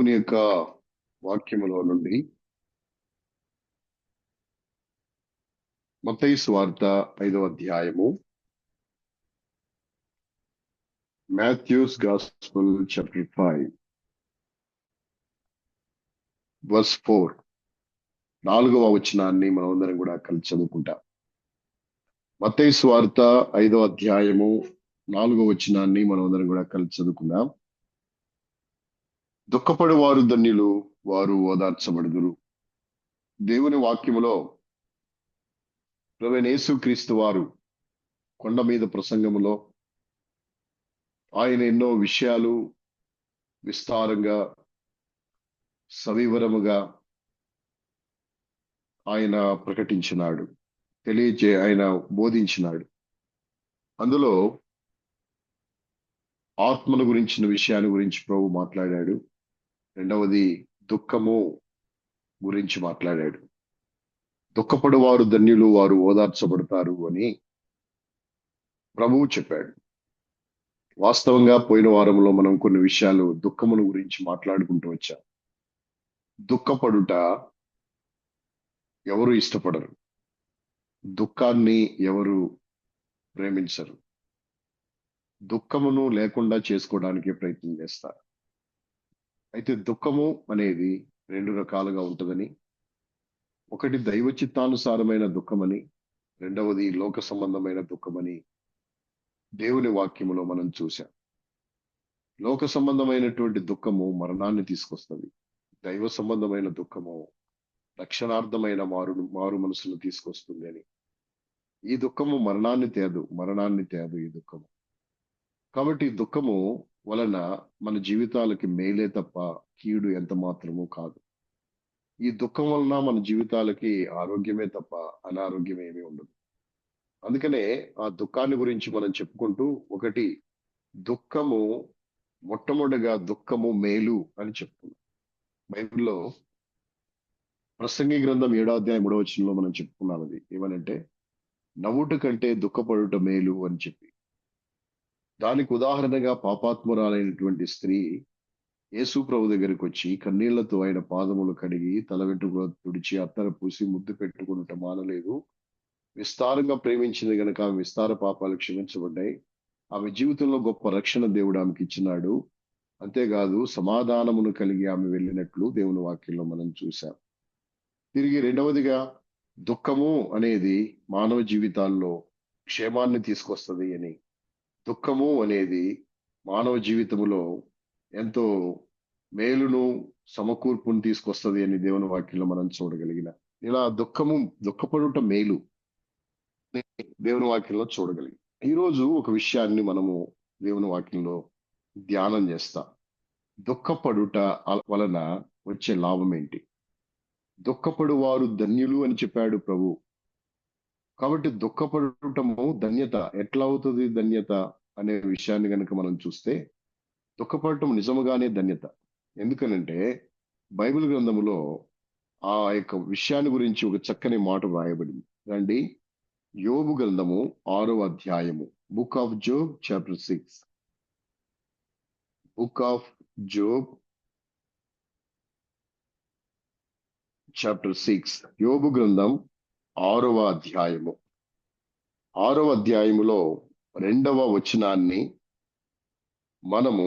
దేవుని యొక్క వాక్యములో నుండి మత్తయి సువార్త 5వ అధ్యాయము, మాథ్యూస్ గాస్పెల్ చాప్టర్ 5 వర్స్ 4 4వ వచనాన్ని మనమందరం కూడా కలిసి చదువుకుంటాం. మత్తయి సువార్త 5వ అధ్యాయము 4వ వచనాన్ని మనమందరం కూడా కలిసి చదువుకుందాం. దుఃఖపడు వారు ధన్యులు, వారు ఓదార్చబడుదురు. దేవుని వాక్యములో ప్రభువైన యేసుక్రీస్తు వారు కొండ మీద ప్రసంగములో ఆయన ఎన్నో విషయాలు విస్తారంగా సవివరముగా ఆయన ప్రకటించినాడు, ఆయన బోధించినాడు. అందులో ఆత్మను గురించిన విషయాన్ని గురించి ప్రభు మాట్లాడాడు. రెండవది దుఃఖము గురించి మాట్లాడాడు. దుఃఖపడు వారు ధన్యులు, వారు ఓదార్చబడతారు అని ప్రభువు చెప్పాడు. వాస్తవంగా పోయిన వారంలో మనం కొన్ని విషయాలు దుఃఖమును గురించి మాట్లాడుకుంటూ వచ్చాం. దుఃఖపడుట ఎవరు ఇష్టపడరు, దుఃఖాన్ని ఎవరు ప్రేమించరు, దుఃఖమును లేకుండా చేసుకోవడానికి ప్రయత్నం చేస్తారు. అయితే దుఃఖము అనేది రెండు రకాలుగా ఉంటుందని, ఒకటి దైవ చిత్తానుసారమైన దుఃఖమని, రెండవది లోక సంబంధమైన దుఃఖమని దేవుని వాక్యములో మనం చూసాం. లోక సంబంధమైనటువంటి దుఃఖము మరణాన్ని తీసుకొస్తుంది. దైవ సంబంధమైన దుఃఖము రక్షణార్థమైన మారు మనసును తీసుకొస్తుంది అని. ఈ దుఃఖము మరణాన్ని తేదు ఈ దుఃఖము. కాబట్టి దుఃఖము వలన మన జీవితాలకి మేలే తప్ప కీడు ఎంత మాత్రము కాదు. ఈ దుఃఖం వలన మన జీవితాలకి ఆరోగ్యమే తప్ప అనారోగ్యం ఏమీ ఉండదు. అందుకనే ఆ దుఃఖాన్ని గురించి మనం చెప్పుకుంటూ, ఒకటి దుఃఖము, మొట్టమొదటిగా దుఃఖము మేలు అని చెప్తున్నాం. బైబిల్లో ప్రసంగి గ్రంథం 7వ అధ్యాయం 3వ వచనంలో మనం చెప్పుకున్నాం. అది ఏమనంటే, నవ్వుట కంటే దుఃఖపడుట మేలు అని చెప్పి. దానికి ఉదాహరణగా పాపాత్మురాలైనటువంటి స్త్రీ యేసు ప్రభు దగ్గరికి వచ్చి కన్నీళ్లతో ఆయన పాదములు కడిగి తల వెంట్రుకలు తుడిచి అత్తర పూసి ముద్దు పెట్టుకునుట మానలేదు. విస్తారంగా ప్రేమించింది గనక ఆమె విస్తార పాపాలు క్షమించబడ్డాయి. ఆమె జీవితంలో గొప్ప రక్షణ దేవుడు ఆమెకి ఇచ్చినాడు. అంతేకాదు సమాధానమును కలిగి ఆమె వెళ్ళినట్లు దేవుని వాక్యంలో మనం చూసాం. తిరిగి రెండవదిగా దుఃఖము అనేది మానవ జీవితాల్లో క్షేమాన్ని తీసుకొస్తుంది అని, దుఃఖము అనేది మానవ జీవితంలో ఎంతో మేలును సమకూర్పును తీసుకొస్తుంది అని దేవుని వాక్యంలో మనం చూడగలిగిన. ఇలా దుఃఖపడుట మేలు దేవుని వాక్యంలో చూడగలిగి. ఈరోజు ఒక విషయాన్ని మనము దేవుని వాక్యంలో ధ్యానం చేస్తాం. దుఃఖపడుట వలన వచ్చే లాభం ఏంటి? దుఃఖపడు వారు ధన్యులు అని చెప్పాడు ప్రభు. కాబట్టి దుఃఖపడటము ధన్యత. ఎట్లా అవుతుంది ధన్యత అనే విషయాన్ని కనుక మనం చూస్తే, దుఃఖపడటం నిజముగానే ధన్యత. ఎందుకనంటే బైబిల్ గ్రంథములో ఆ యొక్క విషయాన్ని గురించి ఒక చక్కని మాట రాయబడింది. రండి, యోబు గ్రంథము 6వ అధ్యాయము, book of Job chapter 6. Book of Job chapter 6, యోబు గ్రంథం 6వ అధ్యాయము. 6వ అధ్యాయములో 2వ వచనాన్ని మనము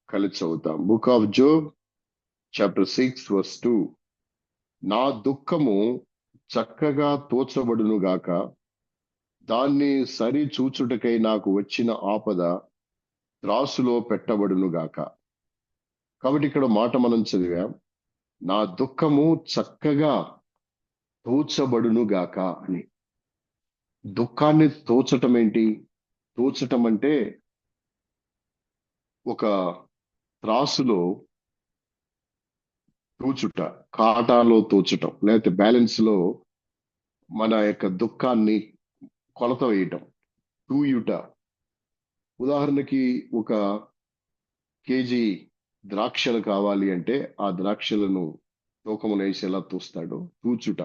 కలిసి చదువుతాం. Book of Job chapter 6 verse 2. నా దుఃఖము చక్కగా తోచబడును గాక, దాన్ని సరి చూచుటకై నాకు వచ్చిన ఆపద త్రాసులో పెట్టబడును గాక. కాబట్టి ఇక్కడ మాట మనం చదివాం, నా దుఃఖము చక్కగా తోచబడును గాక అని. దుఃఖాన్ని తోచటం ఏంటి? తోచటం అంటే ఒక త్రాసులో తూచుట, కాటాలో తోచటం, లేకపోతే బ్యాలెన్స్ లో మన యొక్క దుఃఖాన్ని కొలత వేయటం, తూయుట. ఉదాహరణకి ఒక కేజీ ద్రాక్షలు కావాలి అంటే ఆ ద్రాక్షలను తూకమును వేసి ఎలా తూస్తాడో తూచుట.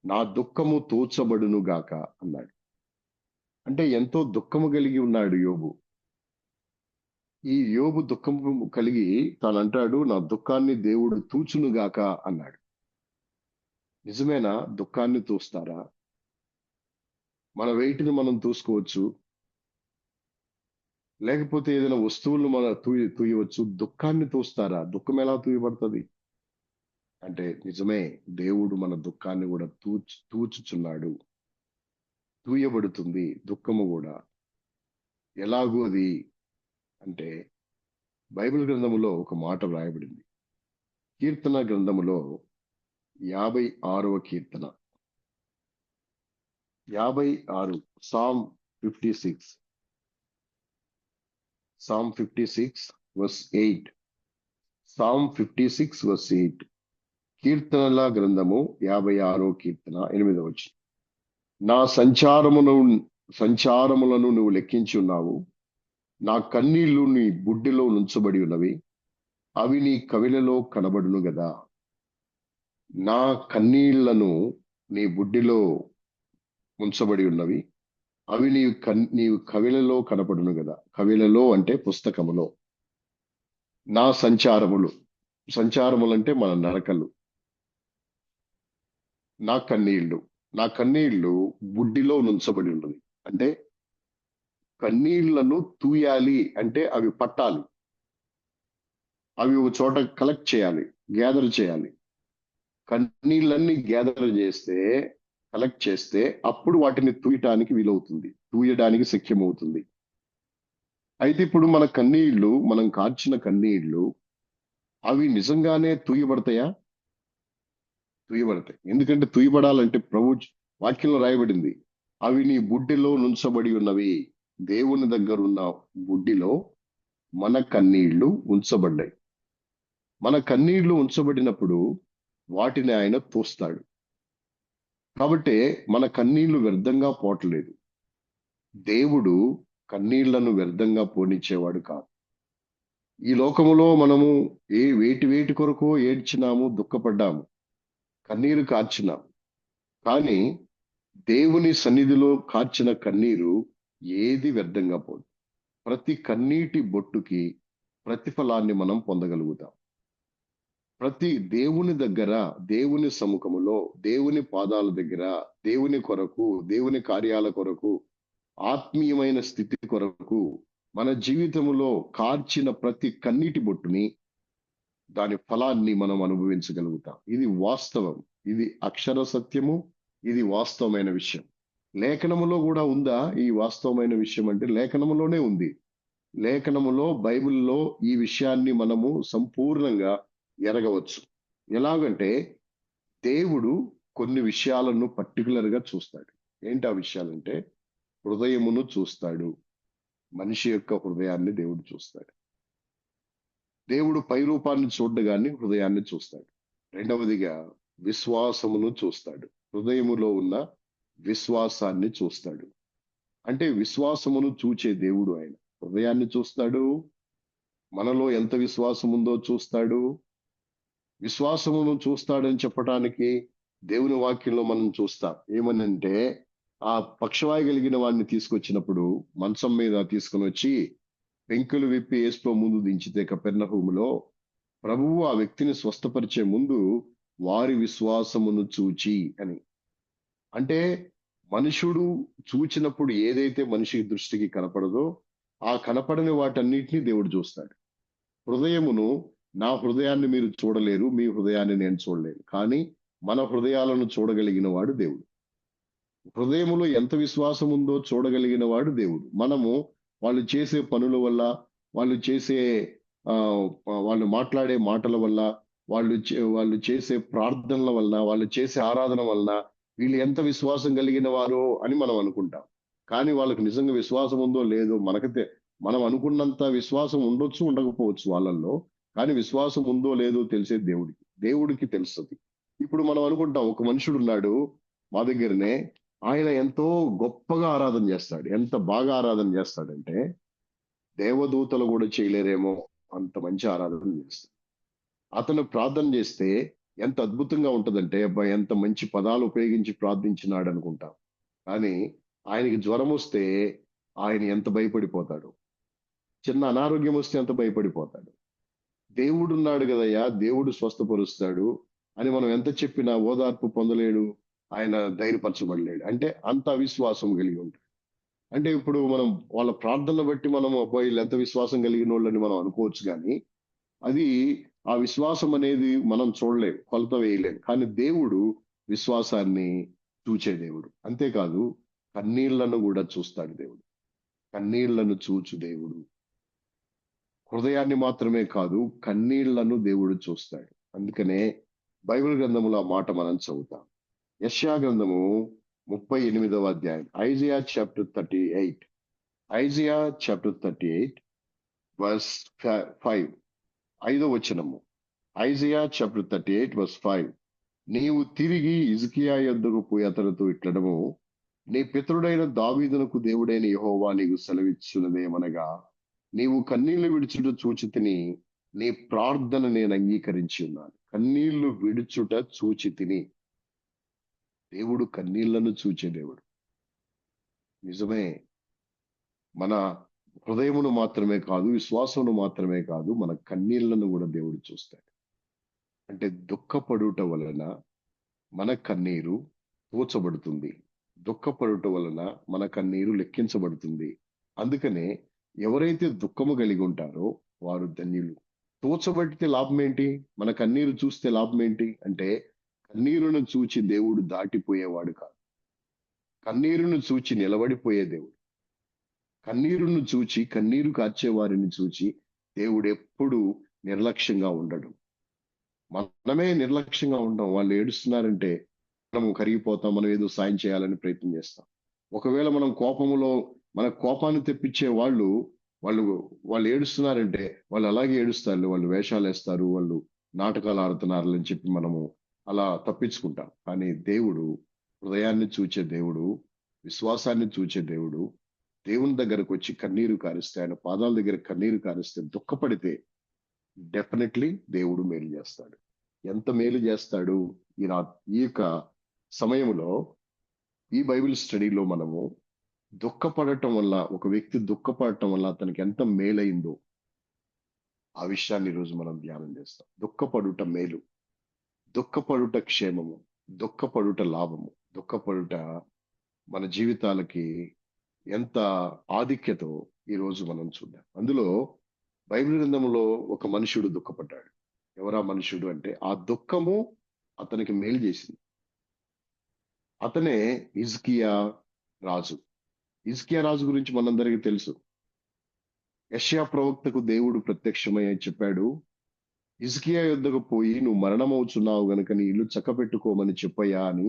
నా దుఃఖము తోచబడును గాక అన్నాడు. అంటే ఎంతో దుఃఖము కలిగి ఉన్నాడు యోబు. ఈ యోబు దుఃఖం కలిగి తాను అంటాడు, నా దుఃఖాన్ని దేవుడు తూచునుగాక అన్నాడు. నిజమేనా? దుఃఖాన్ని తూస్తారా? మన వెయిట్‌ని మనం తూసుకోవచ్చు. లేకపోతే ఏదైనా వస్తువులను మనం తూయవచ్చు. దుఃఖాన్ని తూస్తారా? దుఃఖం ఎలా తూయబడుతది? అంటే నిజమే. దేవుడు మన దుఃఖాన్ని గూడా తూచుచున్నాడు. తూయబడుతుంది దుఃఖము గూడా. ఎలాగూ అది అంటే బైబిల్ గ్రంథములో ఒక మాట వ్రాయబడింది. కీర్తన గ్రంథములో 56వ కీర్తన. 56 Psalm 56. Psalm 56 verse 8. Psalm 56 verse 8. కీర్తనల గ్రంథము 56వ కీర్తన 8వ వచనం. నా సంచారములను నువ్వు లెక్కించి ఉన్నావు. నా కన్నీళ్లు నీ బుడ్డిలో నుంచబడి ఉన్నవి. అవి నీ కవిలలో కనబడును గదా. నా కన్నీళ్లను నీ బుడ్డిలో ఉంచబడి ఉన్నవి. అవి నీవు కవిలలో కనపడును గదా. కవిలలో అంటే పుస్తకములో. నా సంచారములంటే మన నరకలు. నా కన్నీళ్లు బుడ్డిలో నుంచబడి ఉన్నది. అంటే కన్నీళ్లను తూయాలి అంటే అవి పట్టాలి. అవి ఒక చోట కలెక్ట్ చేయాలి, గ్యాదర్ చేయాలి. కన్నీళ్ళన్నీ గ్యాదర్ చేస్తే, కలెక్ట్ చేస్తే అప్పుడు వాటిని తూయటానికి వీలవుతుంది, తూయడానికి శక్యమవుతుంది. అయితే ఇప్పుడు మన కన్నీళ్లు, మనం కార్చిన కన్నీళ్లు అవి నిజంగానే తూయబడతాయా? తూయబడతాయి. ఎందుకంటే తూయబడాలంటే వాక్యంలో రాయబడింది, అవి నీ బుడ్డిలో నుంచబడి ఉన్నవి. దేవుని దగ్గర ఉన్న బుడ్డిలో మన కన్నీళ్లు ఉంచబడ్డాయి. మన కన్నీళ్లు ఉంచబడినప్పుడు వాటిని ఆయన తోస్తాడు. కాబట్టి మన కన్నీళ్లు వ్యర్థంగా పోవట్లేదు. దేవుడు కన్నీళ్లను వ్యర్థంగా పోనిచ్చేవాడు కాదు. ఈ లోకములో మనము వేటి కొరకు ఏడ్చినాము, దుఃఖపడ్డాము, కన్నీరు కార్చినాము. కానీ దేవుని సన్నిధిలో కార్చిన కన్నీరు ఏది వ్యర్థంగా పోదు. ప్రతి కన్నీటి బొట్టుకి ప్రతిఫలాన్ని మనం పొందగలుగుతాం. ప్రతి దేవుని దగ్గర, దేవుని సముఖములో, దేవుని పాదాల దగ్గర, దేవుని కొరకు, దేవుని కార్యాల కొరకు, ఆత్మీయమైన స్థితి కొరకు మన జీవితంలో కార్చిన ప్రతి కన్నీటి బొట్టుని, దాని ఫలాన్ని మనం అనుభవించగలుగుతాం. ఇది వాస్తవం. ఇది అక్షర సత్యము. ఇది వాస్తవమైన విషయం. లేఖనములో కూడా ఉందా ఈ వాస్తవమైన విషయం? అంటే లేఖనములోనే ఉంది. లేఖనములో, బైబిల్లో ఈ విషయాన్ని మనము సంపూర్ణంగా ఎరగవచ్చు. ఎలాగంటే దేవుడు కొన్ని విషయాలను పర్టికులర్ గా చూస్తాడు. ఏంటి ఆ విషయాలంటే, హృదయమును చూస్తాడు. మనిషి యొక్క హృదయాన్ని దేవుడు చూస్తాడు. దేవుడు పై రూపాన్ని చూడగానే హృదయాన్ని చూస్తాడు. రెండవదిగా విశ్వాసమును చూస్తాడు. హృదయములో ఉన్న విశ్వాసాన్ని చూస్తాడు. అంటే విశ్వాసమును చూచే దేవుడు ఆయన. హృదయాన్ని చూస్తాడు. మనలో ఎంత విశ్వాసం ఉందో చూస్తాడు. విశ్వాసమును చూస్తాడని చెప్పడానికి దేవుని వాక్యంలో మనం చూస్తాం. ఏమనంటే, ఆ పక్షవాయు కలిగిన వాడిని తీసుకొచ్చినప్పుడు మంచం మీద తీసుకొని వచ్చి పెంకులు విప్పి యేసు ముందు దించితే కపెర్నహూములో, ప్రభువు ఆ వ్యక్తిని స్వస్థపరిచే ముందు వారి విశ్వాసమును చూచి అని. అంటే మనుషుడు చూచినప్పుడు ఏదైతే మనిషి దృష్టికి కనపడదో ఆ కనపడని వాటన్నిటిని దేవుడు చూస్తాడు. హృదయమును, నా హృదయాన్ని మీరు చూడలేరు, మీ హృదయాన్ని నేను చూడలేను, కానీ మన హృదయాలను చూడగలిగిన వాడు దేవుడు. హృదయములో ఎంత విశ్వాసం ఉందో చూడగలిగిన వాడు దేవుడు. మనము వాళ్ళు చేసే పనుల వల్ల, వాళ్ళు చేసే వాళ్ళు మాట్లాడే మాటల వల్ల, వాళ్ళు చేసే ప్రార్థనల వలన, వాళ్ళు చేసే ఆరాధన వలన వీళ్ళు ఎంత విశ్వాసం కలిగిన వారో అని మనం అనుకుంటాం. కానీ వాళ్ళకి నిజంగా విశ్వాసం ఉందో లేదో మనం అనుకున్నంత విశ్వాసం ఉండొచ్చు, ఉండకపోవచ్చు వాళ్ళల్లో. కానీ విశ్వాసం ఉందో లేదో తెలిసే దేవుడికి తెలుస్తుంది. ఇప్పుడు మనం అనుకుంటాం, ఒక మనుషుడు ఉన్నాడు మా దగ్గరనే, ఆయన ఎంతో గొప్పగా ఆరాధన చేస్తాడు. ఎంత బాగా ఆరాధన చేస్తాడంటే దేవదూతలు కూడా చేయలేరేమో అంత మంచి ఆరాధన చేస్తాడు. అతను ప్రార్థన చేస్తే ఎంత అద్భుతంగా ఉంటదంటే, అబ్బాయి ఎంత మంచి పదాలు ఉపయోగించి ప్రార్థించినాడు అనుకుంటాం. కానీ ఆయనకి జ్వరం వస్తే ఆయన ఎంత భయపడిపోతాడు. చిన్న అనారోగ్యం వస్తే ఎంత భయపడిపోతాడు. దేవుడున్నాడు గదయ్యా, దేవుడు స్వస్థపరుస్తాడు అని మనం ఎంత చెప్పినా ఓదార్పు పొందలేడు. ఆయన ధైర్యపరచబడలేడు. అంటే అంత అవిశ్వాసం కలిగి ఉంటాడు. అంటే ఇప్పుడు మనం వాళ్ళ ప్రార్థనలు బట్టి మనం అబ్బా! వీళ్ళెంత విశ్వాసం కలిగినోళ్ళని మనం అనుకోవచ్చు గానీ, అది ఆ విశ్వాసం అనేది మనం చూడలేం. కొలత వేయలేం. కానీ దేవుడు విశ్వాసాన్ని చూచే దేవుడు. అంతేకాదు కన్నీళ్లను గూడా చూస్తాడు దేవుడు. కన్నీళ్లను చూచు దేవుడు. హృదయాన్ని మాత్రమే కాదు, కన్నీళ్లను దేవుడు చూస్తాడు. అందుకనే బైబిల్ గ్రంథంలో ఆ మాట మనం చదువుతాం. యెషయా గ్రంథము 38వ అధ్యాయం. Isaiah chapter 38. Isaiah chapter 38 verse 5. 5వ వచనము. Isaiah chapter 38 verse 5. నీవు తిరిగి హిజ్కియా యొద్దకు పోయి అతనితో ఇట్లనము, నీ పితరుడైన దావీదునకు దేవుడైన యెహోవా నీకు సెలవిచ్చున్నదేమనగా, నీవు కన్నీళ్లు విడుచుట చూచితిని, నీ ప్రార్థన నేను అంగీకరించి ఉన్నాను. కన్నీళ్లు విడుచుట చూచితిని. దేవుడు కన్నీళ్లను చూచే దేవుడు. నిజమే. మన హృదయమును మాత్రమే కాదు, విశ్వాసమును మాత్రమే కాదు, మన కన్నీళ్లను కూడా దేవుడు చూస్తాడు. అంటే దుఃఖపడుట వలన మన కన్నీరు తూచబడుతుంది. దుఃఖపడుట వలన మన కన్నీరు లెక్కించబడుతుంది. అందుకనే ఎవరైతే దుఃఖము కలిగి ఉంటారో వారు ధన్యులు. తూచబడితే లాభం ఏంటి? మన కన్నీరు చూస్తే లాభం ఏంటి? అంటే కన్నీరును చూచి దేవుడు దాటిపోయేవాడు కాదు. కన్నీరును చూచి నిలబడిపోయే దేవుడు. కన్నీరును చూచి కన్నీరు కార్చే వారిని చూచి దేవుడు ఎప్పుడు నిర్లక్ష్యంగా ఉండడు. మనమే నిర్లక్ష్యంగా ఉంటాం. వాళ్ళు ఏడుస్తున్నారంటే మనము కరిగిపోతాం. మనం ఏదో సాయం చేయాలని ప్రయత్నం చేస్తాం. ఒకవేళ మనం కోపములో మన కోపాన్ని తెప్పించే వాళ్ళు వాళ్ళు ఏడుస్తున్నారంటే వాళ్ళు అలాగే ఏడుస్తారు. వాళ్ళు వేషాలేస్తారు. వాళ్ళు నాటకాలు ఆడుతున్నారని చెప్పి మనము అలా తప్పించుకుంటాం. కానీ దేవుడు హృదయాన్ని చూచే దేవుడు, విశ్వాసాన్ని చూచే దేవుడు. దేవుని దగ్గరకు వచ్చి కన్నీరు కారిస్తే, ఆయన పాదాల దగ్గర కన్నీరు కారిస్తే, దుఃఖపడితే డెఫినెట్లీ దేవుడు మేలు చేస్తాడు. ఎంత మేలు చేస్తాడు? ఈ యొక్క సమయంలో ఈ బైబిల్ స్టడీలో మనము దుఃఖపడటం వల్ల, ఒక వ్యక్తి దుఃఖపడటం వల్ల అతనికి ఎంత మేలైందో ఆ విషయాన్ని ఈరోజు మనం ధ్యానం చేస్తాం. దుఃఖపడుట మేలు, దుఃఖపడుట క్షేమము, దుఃఖపడుట లాభము, దుఃఖపడుట మన జీవితాలకి ఎంత ఆధిక్యతో ఈరోజు మనం చూద్దాం. అందులో బైబిల్ గ్రంథంలో ఒక మనుషుడు దుఃఖపడ్డాడు. ఎవరా మనుషుడు అంటే, ఆ దుఃఖము అతనికి మేలు చేసింది. అతనే హిజ్కియా రాజు. హిజ్కియా రాజు గురించి మనందరికీ తెలుసు. యెషయా ప్రవక్తకు దేవుడు ప్రత్యక్షమై చెప్పాడు, హిజ్కియా యొద్దకు పోయి నువ్వు మరణమవుచున్నావు గనుక నీ ఇల్లు చక్కబెట్టుకోమని చెప్పయ్యా అని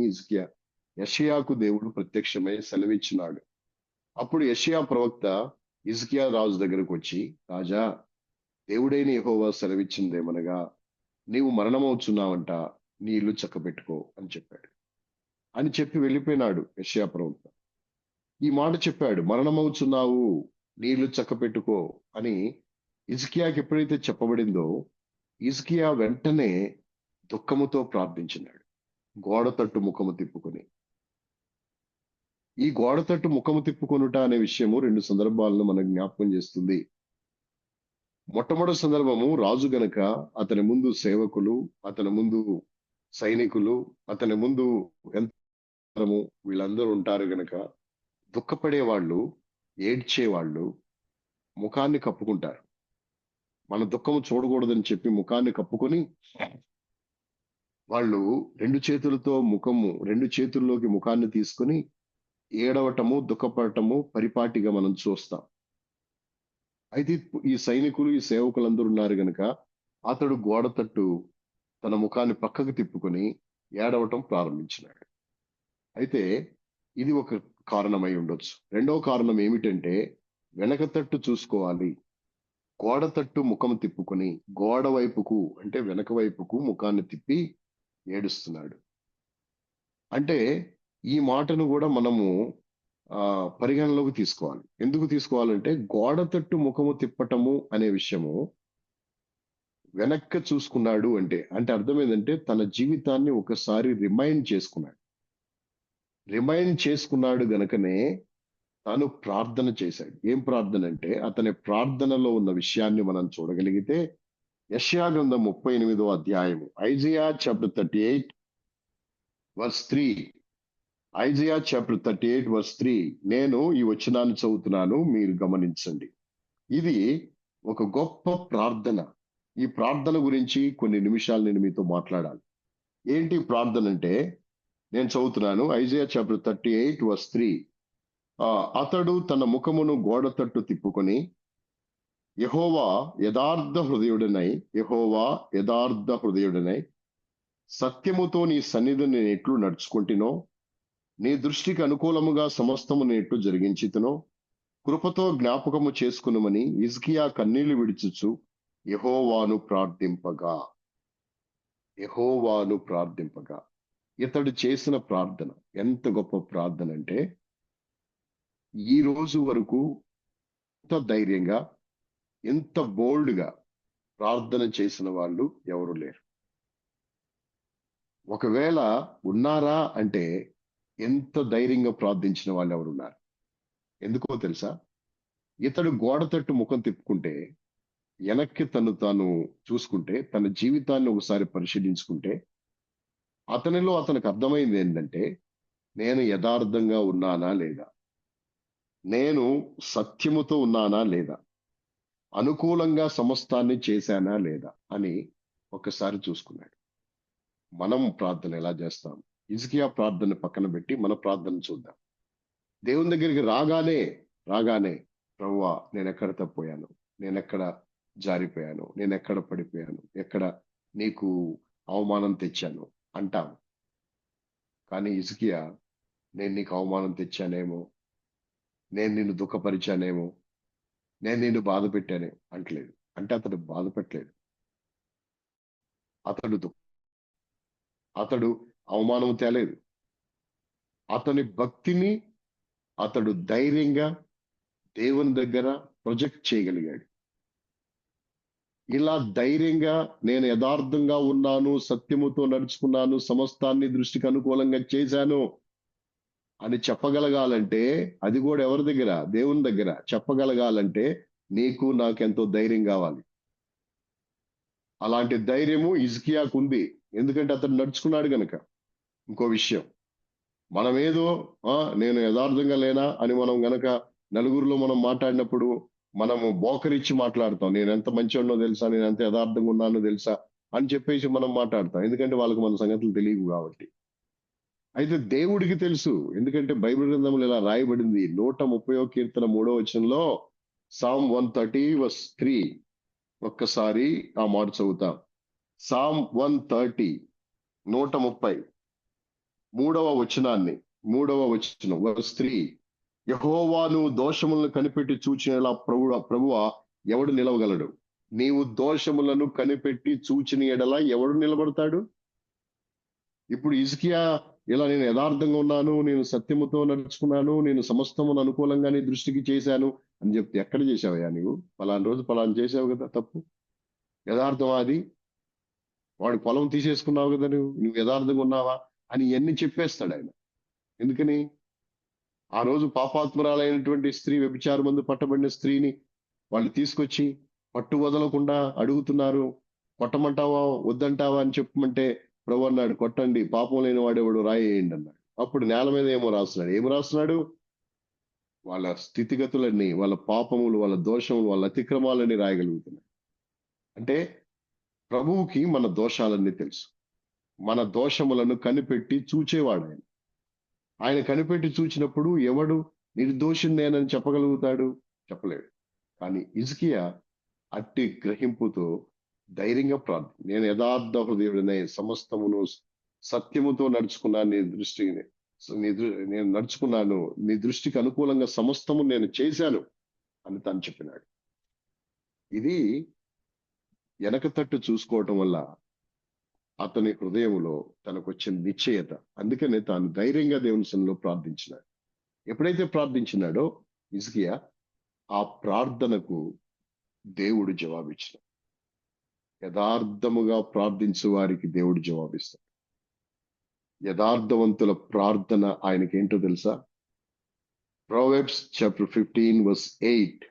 యెషయాకు దేవుడు ప్రత్యక్షమై సెలవిచ్చినాడు. అప్పుడు యెషయా ప్రవక్త హిజ్కియా రాజు దగ్గరకు వచ్చి, రాజా, దేవుడైన యెహోవా సెలవిచ్చిందేమనగా, నీవు మరణమవుచున్నావంట, నీ ఇల్లు చక్కబెట్టుకో అని చెప్పాడు. అని చెప్పి వెళ్ళిపోయినాడు యెషయా ప్రవక్త. ఈ మాట చెప్పాడు, మరణమవుచున్నావు, నీ ఇల్లు చక్కబెట్టుకో అని హిజ్కియాకి ఎప్పుడైతే చెప్పబడిందో, హిజ్కియా వెంటనే దుఃఖముతో ప్రార్థించినాడు. గోడ తట్టు ముఖము తిప్పుకొని. ఈ గోడ తట్టు ముఖము తిప్పుకొనుట అనే విషయము 2 సందర్భాలను మనకు జ్ఞాపకం చేస్తుంది. మొట్టమొదటి సందర్భము, రాజు గనక అతని ముందు సేవకులు, అతని ముందు సైనికులు, అతని ముందు యంత్రము వీళ్ళందరూ ఉంటారు గనక దుఃఖపడే వాళ్ళు, ఏడ్చేవాళ్ళు ముఖాన్ని కప్పుకుంటారు. మన దుఃఖము చూడకూడదని చెప్పి ముఖాన్ని కప్పుకొని వాళ్ళు రెండు చేతుల్లోకి ముఖాన్ని తీసుకొని ఏడవటము, దుఃఖపడటము పరిపాటిగా మనం చూస్తాం. అయితే ఈ సైనికులు, ఈ సేవకులందరూ ఉన్నారు గనక అతడు గోడ తట్టు తన ముఖాన్ని పక్కకు తిప్పుకొని ఏడవటం ప్రారంభించినాడు. అయితే ఇది ఒక కారణమై ఉండొచ్చు. రెండవ కారణం ఏమిటంటే, వెనక తట్టు చూసుకోవాలి. గోడ తట్టు ముఖం తిప్పుకొని గోడ వైపుకు, అంటే వెనక వైపుకు ముఖాన్ని తిప్పి ఏడుస్తున్నాడు. అంటే ఈ మాటను కూడా మనము పరిగణలోకి తీసుకోవాలి. ఎందుకు తీసుకోవాలంటే, గోడ తట్టు ముఖము తిప్పటము అనే విషయము వెనక్కి చూసుకున్నాడు అంటే అర్థం ఏంటంటే, తన జీవితాన్ని ఒకసారి రిమైండ్ చేసుకున్నాడు గనుకనే తాను ప్రార్థన చేశాడు. ఏం ప్రార్థన అంటే, అతని ప్రార్థనలో ఉన్న విషయాన్ని మనం చూడగలిగితే యెషయా గ్రంథం 38వ అధ్యాయము, Isaiah chapter 38 verse 3. Isaiah chapter 38 verse 3. నేను ఈ వచనాన్ని చదువుతున్నాను, మీరు గమనించండి. ఇది ఒక గొప్ప ప్రార్థన. ఈ ప్రార్థన గురించి కొన్ని నిమిషాలు నేను మీతో మాట్లాడాలి. ఏంటి ప్రార్థన అంటే, నేను చదువుతున్నాను ఐజియా చాప్టర్ 38 వర్స్ 3. అతడు తన ముఖమును గోడ తట్టు తిప్పుకొని, యెహోవా యథార్థ హృదయుడనై సత్యముతో నీ సన్నిధిని నేను ఎట్లు నడుచుకుంటునో, నీ దృష్టికి అనుకూలముగా సమస్తము నేను ఎట్లు జరిగించితునో కృపతో జ్ఞాపకము చేసుకునుమని హిజ్కియా కన్నీళ్లు విడిచుచు యెహోవాను ప్రార్థింపగా యెహోవాను ప్రార్థింపగా ఇతడు చేసిన ప్రార్థన ఎంత గొప్ప ప్రార్థన అంటే, ఈ రోజు వరకు ఎంత ధైర్యంగా, ఎంత బోల్డ్ గా ప్రార్థన చేసిన వాళ్ళు ఎవరు లేరు. ఒకవేళ ఉన్నారా అంటే, ఎంత ధైర్యంగా ప్రార్థించిన వాళ్ళు ఎవరున్నారు? ఎందుకో తెలుసా? ఇతడు గోడ తట్టు ముఖం తిప్పుకుంటే, వెనక్కి తను తాను చూసుకుంటే, తన జీవితాన్ని ఒకసారి పరిశీలించుకుంటే, అతనికి అర్థమైంది ఏంటంటే, నేను యథార్థంగా ఉన్నానా లేదా, నేను సత్యముతో ఉన్నానా లేదా, అనుకూలంగా సమస్తాన్ని చేశానా లేదా అని ఒక్కసారి చూసుకున్నాడు. మనం ప్రార్థన ఎలా చేస్తాం? హిజ్కియా ప్రార్థన పక్కన పెట్టి మన ప్రార్థన చూద్దాం. దేవుని దగ్గరికి రాగానే ప్రభువా, నేను ఎక్కడ తప్పోయాను, నేను ఎక్కడ జారిపోయాను, నేను ఎక్కడ పడిపోయాను, ఎక్కడ నీకు అవమానం తెచ్చాను అంటాం. కానీ హిజ్కియా, నేను నీకు అవమానం తెచ్చానేమో, నేను నిన్ను దుఃఖపరిచానేమో, నేను నిన్ను బాధ పెట్టానే అంటలేదు. అంటే అతడు బాధ పెట్టలేదు. అతడు అతడు అవమానం తేలేదు. అతని భక్తిని అతడు ధైర్యంగా దేవుని దగ్గర ప్రొజెక్ట్ చేయగలిగాడు. ఇలా ధైర్యంగా నేను యథార్థంగా ఉన్నాను, సత్యముతో నడుచుకున్నాను, సమస్తాన్ని దృష్టికి అనుకూలంగా చేశాను అని చెప్పగలగాలంటే, అది కూడా ఎవరి దగ్గర? దేవుని దగ్గర చెప్పగలగాలంటే నీకు నాకెంతో ధైర్యం కావాలి. అలాంటి ధైర్యము హిజ్కియాకు ఉంది. ఎందుకంటే అతడు నడుచుకున్నాడు గనక. ఇంకో విషయం, మనమేదో నేను యథార్థంగా లేనా అని మనం గనక నలుగురిలో మనం మాట్లాడినప్పుడు మనము బోకరిచ్చి మాట్లాడతాం. నేను ఎంత మంచివాడినో తెలుసా, నేను ఎంత యథార్థంగా ఉన్నానో తెలుసా అని చెప్పేసి మనం మాట్లాడతాం. ఎందుకంటే వాళ్ళకి మన సంగతులు తెలియవు కాబట్టి. అయితే దేవుడికి తెలుసు. ఎందుకంటే బైబిల్ గ్రంథంలో ఇలా రాయబడింది. 130వ కీర్తన 3వ వచనంలో, సామ్ 130 వర్స్ 3. ఒక్కసారి ఆ మాట చదువుతాం. సామ్ 130 130 3వ వచనం వర్స్ 3. యెహోవాను దోషములను కనిపెట్టి చూచిన ప్రభువా ఎవడు నిలవగలడు? నీవు దోషములను కనిపెట్టి చూచిన ఎడల ఎవడు నిలబడతాడు? ఇప్పుడు హిజ్కియా ఇలా నేను యథార్థంగా ఉన్నాను, నేను సత్యముతో నడుచుకున్నాను, నేను సమస్తమును అనుకూలంగా నీ దృష్టికి చేశాను అని చెప్తే, ఎక్కడ చేశావయ్యా నీవు? పలానా రోజు పలానా చేసావు కదా తప్పు. యథార్థం అది. వాడి పొలం తీసేసుకున్నావు కదా నువ్వు యథార్థంగా ఉన్నావా అని ఇవన్నీ చెప్పేస్తాడు ఆయన. ఎందుకని? ఆ రోజు పాపాత్మురాలైనటువంటి స్త్రీ, వ్యభిచారమందు పట్టబడిన స్త్రీని వాళ్ళు తీసుకొచ్చి పట్టు వదలకుండా అడుగుతున్నారు. కొట్టమంటావా వద్దంటావా అని చెప్పమంటే ప్రభు అన్నాడు, కొట్టండి, పాపం లేని వాడేవాడు రాయేయండి అన్నాడు. అప్పుడు నేల మీద ఏమో రాస్తున్నాడు? వాళ్ళ స్థితిగతులన్నీ, వాళ్ళ పాపములు, వాళ్ళ దోషములు, వాళ్ళ అతిక్రమాలన్నీ రాయగలుగుతున్నాడు. అంటే ప్రభువుకి మన దోషాలన్నీ తెలుసు. మన దోషములను కనిపెట్టి చూచేవాడు ఆయన. ఆయన కనిపెట్టి చూచినప్పుడు ఎవడు నిర్దోషిని నేనని చెప్పగలుగుతాడు? చెప్పలేడు. కానీ హిజ్కియా అట్టి గ్రహింపుతో ధైర్యంగా ప్రార్థన, నేను యథార్థ హృదయుడనే సమస్తమును సత్యముతో నడుచుకున్నాను, నేను నడుచుకున్నాను, నీ దృష్టికి అనుకూలంగా సమస్తము నేను చేశాను అని తను చెప్పినాడు. ఇది వెనక తట్టు చూసుకోవటం వల్ల అతని హృదయంలో తనకు వచ్చిన నిశ్చయత. అందుకనే తాను ధైర్యంగా దేవుని సన్నిధిలో ప్రార్థించినాడు. ఎప్పుడైతే ప్రార్థించినాడో హిజ్కియా, ఆ ప్రార్థనకు దేవుడు జవాబిచ్చినాడు. యథార్థముగా ప్రార్థించు వారికి దేవుడు జవాబిస్తాడు. యథార్థవంతుల ప్రార్థన ఆయనకేంటో తెలుసా? Proverbs chapter 15 verse 8.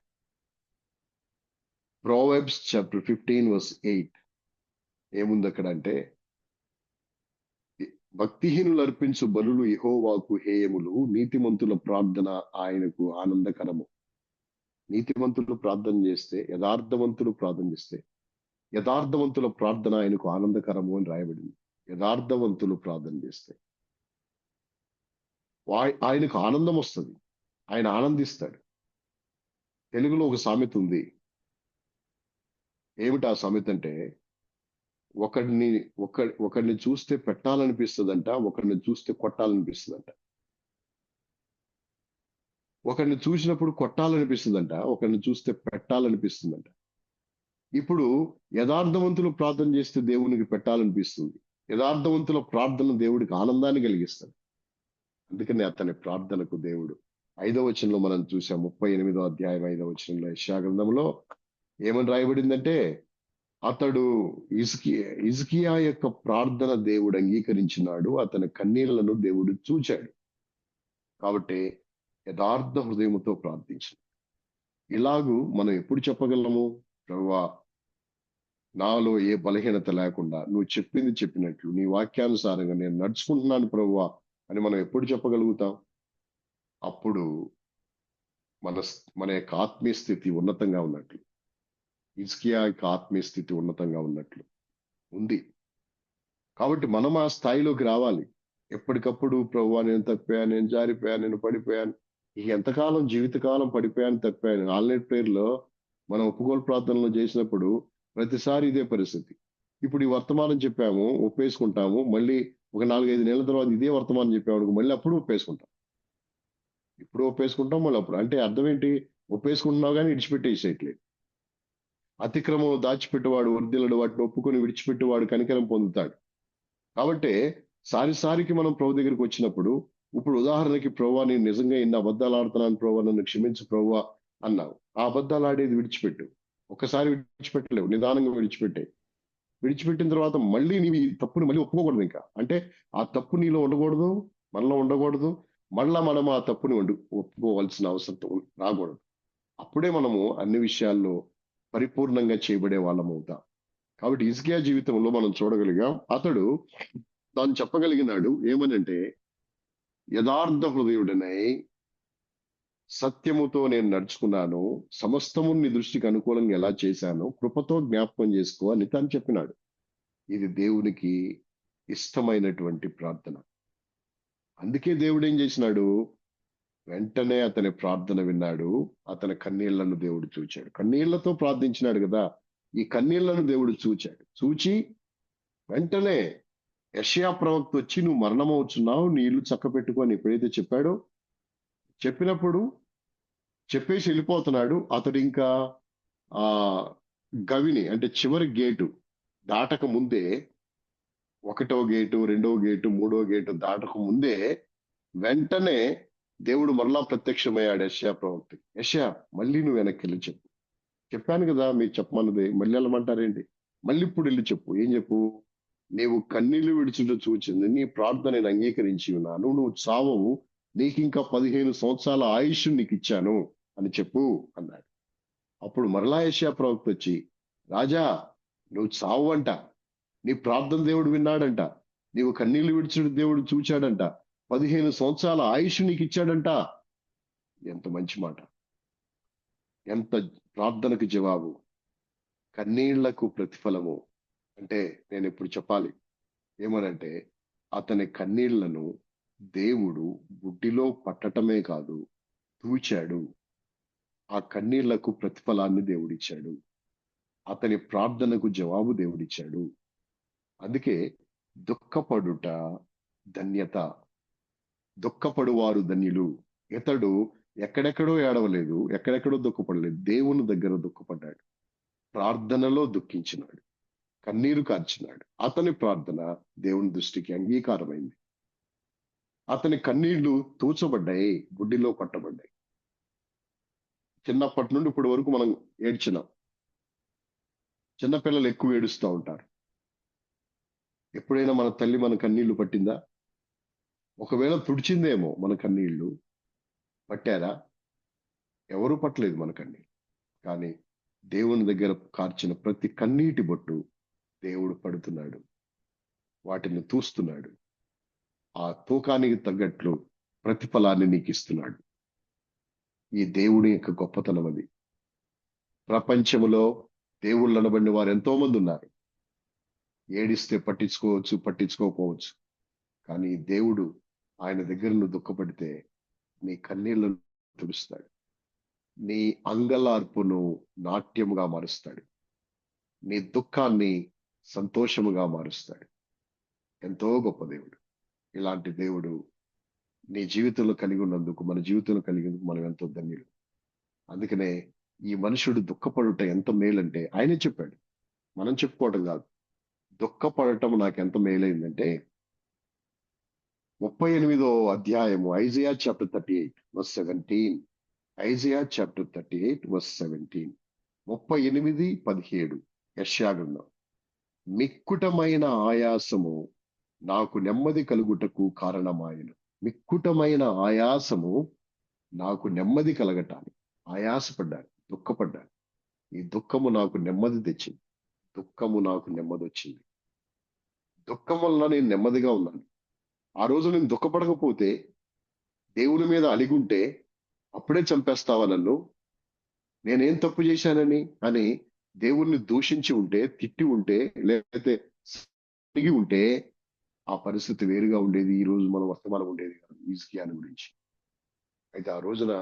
Proverbs chapter 15 verse 8. ఏముంది అక్కడ అంటే, భక్తిహీనులు అర్పించు బలులు యెహోవాకు హేయములు, నీతిమంతుల ప్రార్థన ఆయనకు ఆనందకరము. నీతిమంతులు ప్రార్థన చేస్తే, యథార్థవంతుల ప్రార్థన ఆయనకు ఆనందకరము అని రాయబడింది. యథార్థవంతులు ప్రార్థన చేస్తే ఆయనకు ఆనందం వస్తుంది. ఆయన ఆనందిస్తాడు. తెలుగులో ఒక సామెత ఉంది. ఏమిటి ఆ సామెత అంటే, ఒకడిని ఒకడిని చూస్తే పెట్టాలనిపిస్తుందంట, ఒకడిని చూస్తే కొట్టాలనిపిస్తుందంట. ఒకడిని చూసినప్పుడు కొట్టాలనిపిస్తుందంట, ఒకడిని చూస్తే పెట్టాలనిపిస్తుందంట. ఇప్పుడు యథార్థవంతులు ప్రార్థన చేస్తే దేవునికి పెట్టాలనిపిస్తుంది. యథార్థవంతుల ప్రార్థన దేవుడికి ఆనందాన్ని కలిగిస్తాడు. అందుకని అతని ప్రార్థనకు దేవుడు 5వ వచనంలో మనం చూసాం. 38వ అధ్యాయం 5వ వచనంలో యెషయా గ్రంథంలో ఏమని రాయబడిందంటే, అతడు హిజ్కియా యొక్క ప్రార్థన దేవుడు అంగీకరించినాడు, అతని కన్నీళ్లను దేవుడు చూచాడు. కాబట్టి యథార్థ హృదయముతో ప్రార్థించు. ఇలాగూ మనం ఎప్పుడు చెప్పగలము? ప్రభువా, నాలో ఏ బలహీనత లేకుండా నువ్వు చెప్పింది చెప్పినట్లు నీ వాక్యానుసారంగా నేను నడుచుకుంటున్నాను ప్రభువా అని మనం ఎప్పుడు చెప్పగలుగుతాం? అప్పుడు మన మన యొక్క ఆత్మీయ స్థితి ఉన్నతంగా ఉన్నట్లు, హిజ్కియా యొక్క ఆత్మీయ స్థితి ఉన్నతంగా ఉన్నట్లు ఉంది. కాబట్టి మనం ఆ స్థాయిలోకి రావాలి. ఎప్పటికప్పుడు ప్రభువా నేను తప్పాను, నేను జారిపోయాను, నేను పడిపోయాను, ఇక ఎంతకాలం జీవితకాలం పడిపోయాను, తప్పాను. ఆల్నైట్ ప్రేయర్లో మనం ఒప్పుకోలు ప్రార్థనలో చేసినప్పుడు ప్రతిసారి ఇదే పరిస్థితి. ఇప్పుడు ఈ వర్తమానం చెప్పాము, ఒప్పేసుకుంటాము. మళ్ళీ ఒక 4-5 నెలల తర్వాత ఇదే వర్తమానం చెప్పాము, మళ్ళీ అప్పుడు ఒప్పేసుకుంటాం. ఇప్పుడు ఒప్పేసుకుంటాం, మళ్ళీ అప్పుడు. అంటే అర్థం ఏంటి? ఒప్పేసుకుంటున్నావు కానీ విడిచిపెట్టేసేయట్లేదు. అతిక్రమం దాచిపెట్టేవాడు వర్ధిల్లడు, వాటిని ఒప్పుకొని విడిచిపెట్టేవాడు కనికరం పొందుతాడు. కాబట్టి సారికి మనం ప్రభు దగ్గరికి వచ్చినప్పుడు, ఇప్పుడు ఉదాహరణకి ప్రభువా నేను నిజంగా ఇన్ని అబద్ధాలు ఆడుతున్నాను ప్రభువా, నన్ను క్షమించు ప్రభువా అన్నావు. ఆ అబద్ధాలు ఆడేది విడిచిపెట్టు. ఒక్కసారి విడిచిపెట్టలేవు, నిదానంగా విడిచిపెట్టిన తర్వాత మళ్ళీ నీవు ఈ తప్పుని మళ్ళీ ఒప్పుకోకూడదు ఇంకా. అంటే ఆ తప్పు నీలో ఉండకూడదు, మనలో ఉండకూడదు. మళ్ళా మనం ఆ తప్పుని ఒప్పుకోవాల్సిన అవసరం రాకూడదు. అప్పుడే మనము అన్ని విషయాల్లో పరిపూర్ణంగా చేయబడే వాళ్ళం అవుతాం. కాబట్టి హిజ్కియా జీవితంలో మనం చూడగలిగాం, అతడు తాను చెప్పగలిగినాడు ఏమనంటే, యథార్థ హృదయుడనై సత్యముతో నేను నడుచుకున్నాను, సమస్తము నీ దృష్టికి అనుకూలంగా ఎలా చేశాను, కృపతో జ్ఞాపకం చేసుకో అని తాను చెప్పినాడు. ఇది దేవునికి ఇష్టమైనటువంటి ప్రార్థన. అందుకే దేవుడు ఏం చేసినాడు? వెంటనే అతని ప్రార్థన విన్నాడు, అతని కన్నీళ్లను దేవుడు చూచాడు. కన్నీళ్లతో ప్రార్థించినాడు కదా, ఈ కన్నీళ్లను దేవుడు చూచి వెంటనే యెషయా ప్రవక్త వచ్చి నువ్వు మరణమవుతున్నావు, నీ ఇల్లు చక్కబెట్టుకొని ఎప్పుడైతే చెప్పాడో, చెప్పినప్పుడు చెప్పేసి వెళ్ళిపోతున్నాడు. అతడు ఇంకా ఆ గవిని అంటే చివరి గేటు దాటక ముందే, 1వ గేటు, 2వ గేటు, 3వ గేటు దాటక ముందే వెంటనే దేవుడు మరలా ప్రత్యక్షమయ్యాడు యెషయా ప్రవక్తకి. యెషయా, మళ్ళీ నువ్వు వెనక్కి వెళ్ళి చెప్పు. చెప్పాను కదా మీకు చెప్పమన్నది, మళ్ళీ వెళ్ళమంటారేంటి? మళ్ళీ ఇప్పుడు వెళ్ళి చెప్పు. ఏం చెప్పు? నీవు కన్నీళ్లు విడిచుట చూచింది నీ ప్రార్థన నేను అంగీకరించి ఉన్నాను, నువ్వు చావవు, నీకు ఇంకా 15 సంవత్సరాల ఆయుష్ నీకు ఇచ్చాను అని చెప్పు అన్నాడు. అప్పుడు మరలా యెషయా ప్రవక్త వచ్చి, రాజా నువ్వు చావు అంట, నీ ప్రార్థన దేవుడు విన్నాడంట, నీవు కన్నీళ్లు విడిచుట దేవుడు చూచాడంట, 15 సంవత్సరాల ఆయుష్ నీకు ఇచ్చాడంట. ఎంత మంచి మాట! ఎంత ప్రార్థనకు జవాబు! కన్నీళ్లకు ప్రతిఫలము. అంటే నేను ఇప్పుడు చెప్పాలి ఏమనంటే, అతని కన్నీళ్లను దేవుడు బుడ్డిలో పట్టటమే కాదు, తూచాడు. ఆ కన్నీళ్లకు ప్రతిఫలాన్ని దేవుడిచ్చాడు. అతని ప్రార్థనకు జవాబు దేవుడిచ్చాడు. అందుకే దుఃఖపడుట ధన్యత, దుఃఖపడువారు ధన్యులు. ఇతడు ఎక్కడెక్కడో ఏడవలేదు, ఎక్కడెక్కడో దుఃఖపడలేదు, దేవుని దగ్గర దుఃఖపడ్డాడు, ప్రార్థనలో దుఃఖించినాడు, కన్నీరు కార్చినాడు. అతని ప్రార్థన దేవుని దృష్టికి అంగీకారమైంది. అతని కన్నీళ్లు తూచబడ్డాయి, గుడ్డిలో కొట్టబడ్డాయి. చిన్నప్పటి నుండి ఇప్పటి వరకు మనం ఏడ్చినాం. చిన్నపిల్లలు ఎక్కువ ఏడుస్తూ ఉంటారు. ఎప్పుడైనా మన తల్లి మన కన్నీళ్లు పట్టిందా? ఒకవేళ తుడిచిందేమో మన కన్నీళ్లు, పట్టారా? ఎవరు పట్టలేదు మనకండి. కానీ దేవుని దగ్గర కార్చిన ప్రతి కన్నీటి బొట్టు దేవుడు పడుతున్నాడు. వాటిని తూస్తున్నాడు. ఆ తూకానికి తగ్గట్లు ప్రతిఫలాన్ని నీకు ఇస్తున్నాడు. ఈ దేవుని యొక్క గొప్పతనం అది. ప్రపంచములో దేవుళ్ళు అనబడిన వారు ఎంతో మంది ఉన్నారు. ఏడిస్తే పట్టించుకోవచ్చు, పట్టించుకోకపోవచ్చు. కానీ దేవుడు ఆయన దగ్గర నువ్వు దుఃఖపడితే నీ కన్నీళ్లను తుడుస్తాడు. నీ అంగలార్పును నాట్యముగా మారుస్తాడు. నీ దుఃఖాన్ని సంతోషముగా మారుస్తాడు. ఎంతో గొప్ప దేవుడు. ఇలాంటి దేవుడు నీ జీవితంలో కలిగి ఉన్నందుకు, మన జీవితంలో కలిగినందుకు మనం ఎంతో ధన్యులు. అందుకనే ఈ మనుషుడు దుఃఖపడుట ఎంత మేలంటే ఆయనే చెప్పాడు, మనం చెప్పుకోవడం కాదు. దుఃఖపడటం నాకు ఎంత మేలైందంటే 38వ అధ్యాయము Isaiah chapter 38 verse 17. Isaiah chapter 38 verse 17. 38:17 యెషయా గ్రంథం. మిక్కుటమైన ఆయాసము నాకు నెమ్మది కలుగుటకు కారణమాయను. మిక్కుటమైన ఆయాసము నాకు నెమ్మది కలగటానికి. ఆయాసపడ్డాను, దుఃఖపడ్డాను. ఈ దుఃఖము నాకు నెమ్మది తెచ్చింది. దుఃఖము నాకు నెమ్మది వచ్చింది. దుఃఖం వలన నేను నెమ్మదిగా ఉన్నాను. ఆ రోజు నేను దుఃఖపడకపోతే, దేవుని మీద అలిగుంటే అప్పుడే చంపేస్తావా నన్ను, నేనేం తప్పు చేశానని అని దేవుణ్ణి దూషించి ఉంటే, తిట్టి ఉంటే, లేకపోతే తిరిగి ఉంటే ఆ పరిస్థితి వేరుగా ఉండేది. ఈ రోజు మన వర్తమానం ఉండేది కాదు హిజ్కియాను గురించి. అయితే ఆ రోజున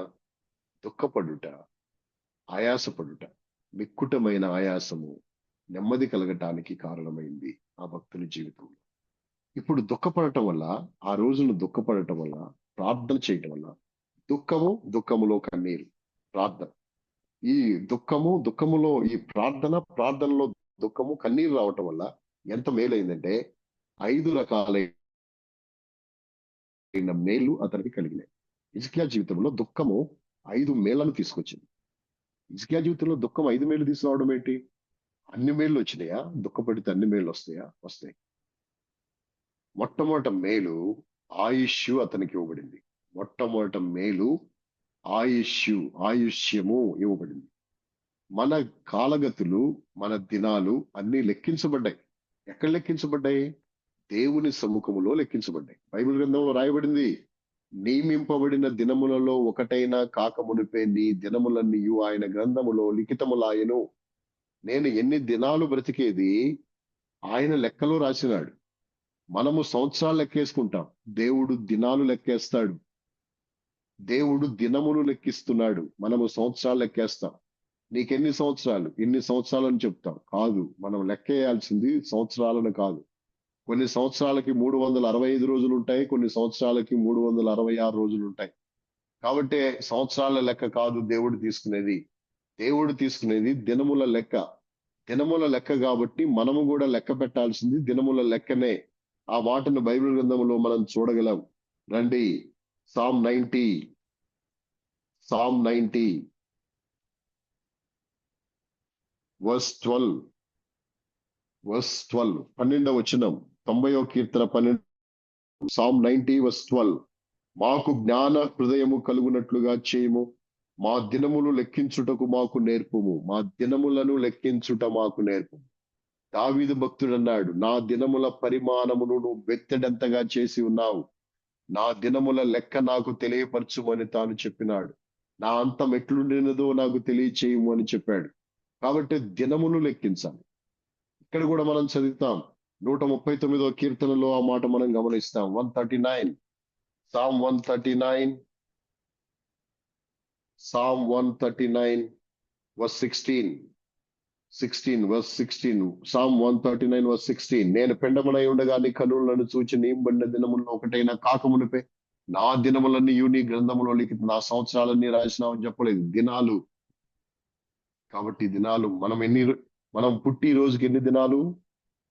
దుఃఖపడుట, ఆయాసపడుట, మిక్కుటమైన ఆయాసము నెమ్మది కలగటానికి కారణమైంది ఆ భక్తుని జీవితంలో. ఇప్పుడు దుఃఖపడటం వల్ల, ఆ రోజున దుఃఖపడటం వల్ల, ప్రార్థన చేయటం వల్ల, దుఃఖములో కన్నీరు, ప్రార్థన. ఈ దుఃఖములో ఈ ప్రార్థనలో దుఃఖము, కన్నీరు రావటం వల్ల ఎంత మేలైందంటే 5 రకాలైన మేలు అతనికి కలిగినాయి. హిజ్కియా జీవితంలో దుఃఖము 5 మేళ్లను తీసుకొచ్చింది. హిజ్కియా జీవితంలో దుఃఖం 5 మేలు తీసుకురావడం ఏంటి? అన్ని మేళ్ళు వచ్చినాయా? దుఃఖపడితే అన్ని మేళ్ళు వస్తాయా? వస్తాయి. మొట్టమొదట మేలు ఆయుష్ అతనికి ఇవ్వబడింది. మొట్టమొదట మేలు ఆయుష్యము ఇవ్వబడింది. మన కాలగతులు, మన దినాలు అన్ని లెక్కించబడ్డాయి. ఎక్కడ లెక్కించబడ్డాయి? దేవుని సముఖములో లెక్కించబడ్డాయి. బైబిల్ గ్రంథంలో రాయబడింది, నియమింపబడిన దినములలో ఒకటైనా కాకమునిపే నీ దినములన్నీయు ఆయన గ్రంథములో లిఖితములాయను. నేను ఎన్ని దినాలు బ్రతికేది ఆయన లెక్కలో రాసినాడు. మనము సంవత్సరాలు లెక్కేసుకుంటాం, దేవుడు దినాలు లెక్కేస్తాడు. దేవుడు దినములు లెక్కిస్తున్నాడు, మనము సంవత్సరాలు లెక్కేస్తాం. నీకెన్ని సంవత్సరాలు, ఎన్ని సంవత్సరాలని చెప్తాం. కాదు, మనం లెక్కేయాల్సింది సంవత్సరాలను కాదు. కొన్ని సంవత్సరాలకి 365 రోజులు ఉంటాయి, కొన్ని సంవత్సరాలకి 366 రోజులు ఉంటాయి. కాబట్టి సంవత్సరాల లెక్క కాదు దేవుడు తీసుకునేది. దేవుడు తీసుకునేది దినముల లెక్క. దినముల లెక్క కాబట్టి మనము కూడా లెక్క పెట్టాల్సింది దినముల లెక్కనే. ఆ మాటను బైబిల్ గ్రంథంలో మనం చూడగలం. రండి, సామ్ 90 వర్స్ 12. 12వ వచనం, 90వ కీర్తన 12, సామ్ 90 వర్స్ 12. మాకు జ్ఞాన హృదయము కలుగునట్లుగా చేయము, మా దినములు లెక్కించుటకు మాకు నేర్పుము. మా దినములను లెక్కించుట మాకు నేర్పుము. దావీదు భక్తుడు అన్నాడు, నా దినముల పరిమాణమును నువ్వు బెత్తెడంతగా చేసి ఉన్నావు, నా దినముల లెక్క నాకు తెలియపరచుమని తాను చెప్పినాడు. నా అంతం ఎట్లుండినదో నాకు తెలియచేయము అని చెప్పాడు. కాబట్టి దినములు లెక్కించాలి. ఇక్కడ కూడా మనం చదువుతాం 139వ కీర్తనలో ఆ మాట మనం గమనిస్తాం. 139, Psalm 139, Psalm 139 verse 16. Psalm 139 verse 16. నేను పెండమునై ఉండగా నీ కన్నులను చూచి నియమబడిన దినముల్లో ఒకటైనా కాకమునిపే నా దినములన్నీ నీ గ్రంథములో లిఖిత, నా సంవత్సరాలన్నీ రాసినావని చెప్పలేదు, దినాలు. కాబట్టి దినాలు మనం పుట్టి ఈ రోజుకి ఎన్ని దినాలు,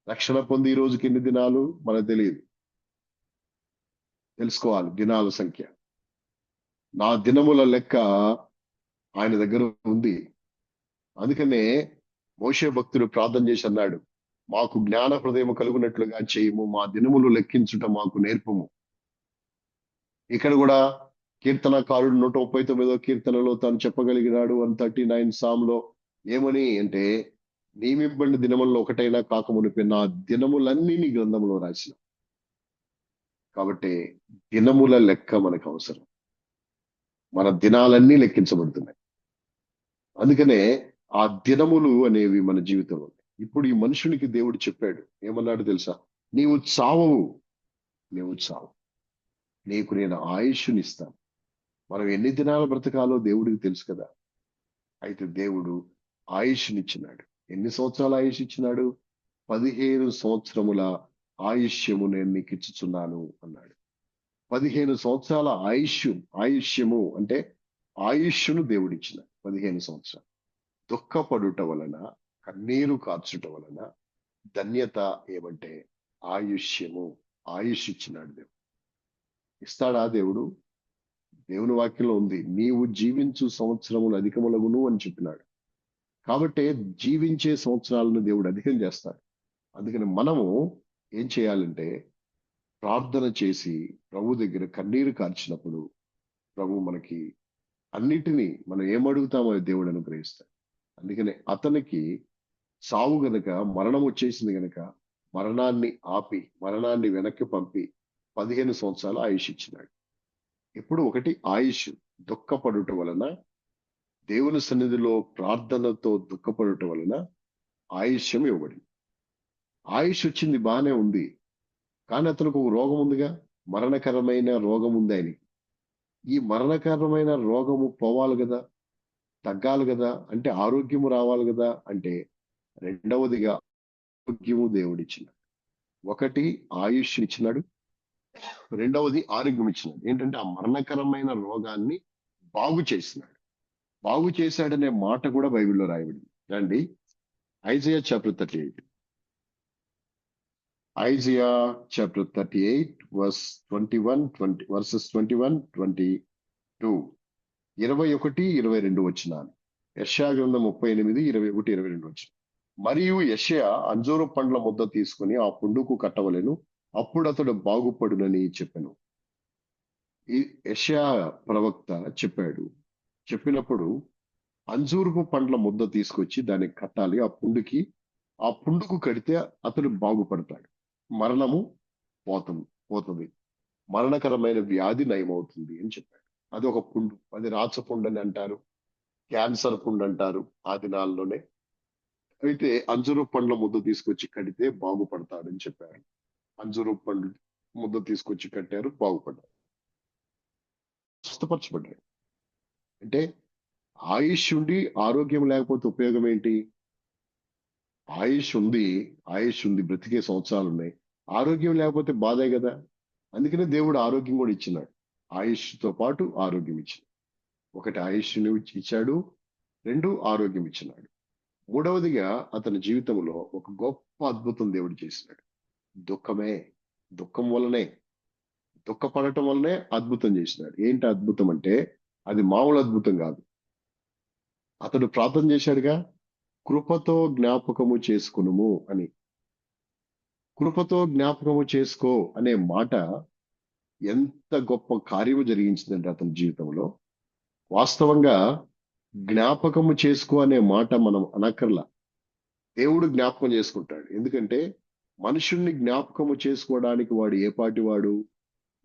రక్షణ పొంది ఈ రోజుకి ఎన్ని దినాలు మనకు తెలియదు. తెలుసుకోవాలి దినాల సంఖ్య. నా దినముల లెక్క ఆయన దగ్గర ఉంది. అందుకనే మోషే భక్తుడు ప్రార్థన చేసి అన్నాడు, మాకు జ్ఞాన హృదయం కలుగునట్లుగా చేయము, మా దినములు లెక్కించుట మాకు నేర్పము. ఇక్కడ కూడా కీర్తనకారుడు 139వ కీర్తనలో తాను చెప్పగలిగినాడు 139 సామ్లో ఏమని అంటే, నియమింపబడిన దినముల్లో ఒకటైనా కాకమునిపే నా దినములన్నీ నీ గ్రంథంలో రాసిన. కాబట్టి దినముల లెక్క మనకు అవసరం. మన దినాలన్నీ లెక్కించబడుతున్నాయి. అందుకనే ఆ దినములు అనేవి మన జీవితంలో ఉన్నాయి. ఇప్పుడు ఈ మనుషునికి దేవుడు చెప్పాడు, ఏమన్నాడు తెలుసా? నీవు చావవు, నీవు చావు, నీకు నేను ఆయుష్నిస్తాను. మనం ఎన్ని దినాలు బ్రతకాలో దేవుడికి తెలుసు కదా. అయితే దేవుడు ఆయుష్నిచ్చినాడు. ఎన్ని సంవత్సరాల ఆయుష్ ఇచ్చినాడు? 15 సంవత్సరముల ఆయుష్యము నేను నీకు ఇచ్చుచున్నాను అన్నాడు. 15 సంవత్సరాల ఆయుష్యము అంటే ఆయుష్ను దేవుడిచ్చిన 15 సంవత్సరాలు. దుఃఖపడుట వలన, కన్నీరు కార్చుట వలన ధన్యత ఏమంటే ఆయుష్యము. ఆయుష్ ఇచ్చినాడు దేవుడు. ఇస్తాడా దేవుడు? దేవుని వాక్యంలో ఉంది, నీవు జీవించు సంవత్సరములు అధికములగును అని చెప్పినాడు. కాబట్టి జీవించే సంవత్సరాలను దేవుడు అధికం చేస్తాడు. అందుకని మనము ఏం చేయాలంటే ప్రార్థన చేసి ప్రభు దగ్గర కన్నీరు కార్చినప్పుడు ప్రభు మనకి అన్నిటినీ మనం ఏమడుగుతామో అది దేవుడు అనుగ్రహిస్తాడు. అందుకని అతనికి సావు గనక, మరణం వచ్చేసింది గనక మరణాన్ని ఆపి, మరణాన్ని వెనక్కి పంపి 15 సంవత్సరాల ఆయుష్ ఇచ్చినాడు. ఇప్పుడు ఒకటి ఆయుష్. దుఃఖపడుట వలన, దేవుని సన్నిధిలో ప్రార్థనతో దుఃఖపడుట వలన ఆయుష్యం ఇవ్వబడింది. ఆయుష్ వచ్చింది, బానే ఉంది. కానీ అతనికి ఒక రోగం ఉందిగా, మరణకరమైన రోగం ఉంది ఆయనకి. ఈ మరణకరమైన రోగము పోవాలి కదా, తగ్గాలి కదా, అంటే ఆరోగ్యము రావాలి కదా. అంటే రెండవదిగా ఆరోగ్యము దేవుడిచ్చినాడు. ఒకటి ఆయుష్ ఇచ్చినాడు, రెండవది ఆరోగ్యం ఇచ్చినాడు. ఏంటంటే ఆ మరణకరమైన రోగాన్ని బాగు చేసినాడు. బాగు చేశాడనే మాట కూడా బైబిల్లో రాయబడింది. రండి, Isaiah chapter 38. Isaiah chapter 38 verse 21, verses 21, 22. 21, 22 వచనాలు. యెషయా గ్రంథం 38, 21, 22 వచనం. మరియు యెషయా అంజూరు పండ్ల ముద్ద తీసుకుని ఆ పుండుకు కట్టవలెను, అప్పుడు అతడు బాగుపడునని చెప్పెను. ఈ యెషయా ప్రవక్త చెప్పాడు. చెప్పినప్పుడు అంజూరపు పండ్ల ముద్ద తీసుకొచ్చి దానికి కట్టాలి, ఆ పుండుకు కడితే అతడు బాగుపడతాడు. మరణము పోతుంది, మరణకరమైన వ్యాధి నయమవుతుంది అని చెప్పాడు. అది ఒక పుండు, అది రాచపుండు అని అంటారు, క్యాన్సర్ పుండు అంటారు ఆ దినాల్లోనే. అయితే అంజూరు పండ్ల ముద్ద తీసుకొచ్చి కడితే బాగుపడతాడని చెప్పారు. అంజూరు పండు ముద్ద తీసుకొచ్చి కట్టారు, బాగుపడ్డారు, స్వస్థపరచబడ్డాడు. అంటే ఆయుష్ ఉండి ఆరోగ్యం లేకపోతే ఉపయోగం ఏంటి? ఆయుష్ ఉంది, బ్రతికే సంవత్సరాలు ఉన్నాయి, ఆరోగ్యం లేకపోతే బాధే కదా. అందుకనే దేవుడు ఆరోగ్యం కూడా ఇచ్చినాడు. ఆయుష్తో పాటు ఆరోగ్యం ఇచ్చినాడు. ఒకటి ఆయుష్ని ఇచ్చాడు, 2 ఆరోగ్యం ఇచ్చినాడు. మూడవదిగా అతని జీవితంలో ఒక గొప్ప అద్భుతం దేవుడు చేసినాడు. దుఃఖం వలనే, దుఃఖపడటం వల్లనే అద్భుతం చేసినాడు. ఏంటి అద్భుతం అంటే అది మామూలు అద్భుతం కాదు. అతడు ప్రార్థన చేశాడుగా, కృపతో జ్ఞాపకము చేసుకునుము అని. కృపతో జ్ఞాపకము చేసుకో అనే మాట ఎంత గొప్ప కార్యము జరిగించిందంటే అతని జీవితంలో. వాస్తవంగా జ్ఞాపకము చేసుకో అనే మాట మనం అనక్కర్లా, దేవుడు జ్ఞాపకం చేసుకుంటాడు. ఎందుకంటే మనుషుల్ని జ్ఞాపకము చేసుకోవడానికి వాడు ఏ పాటి వాడు,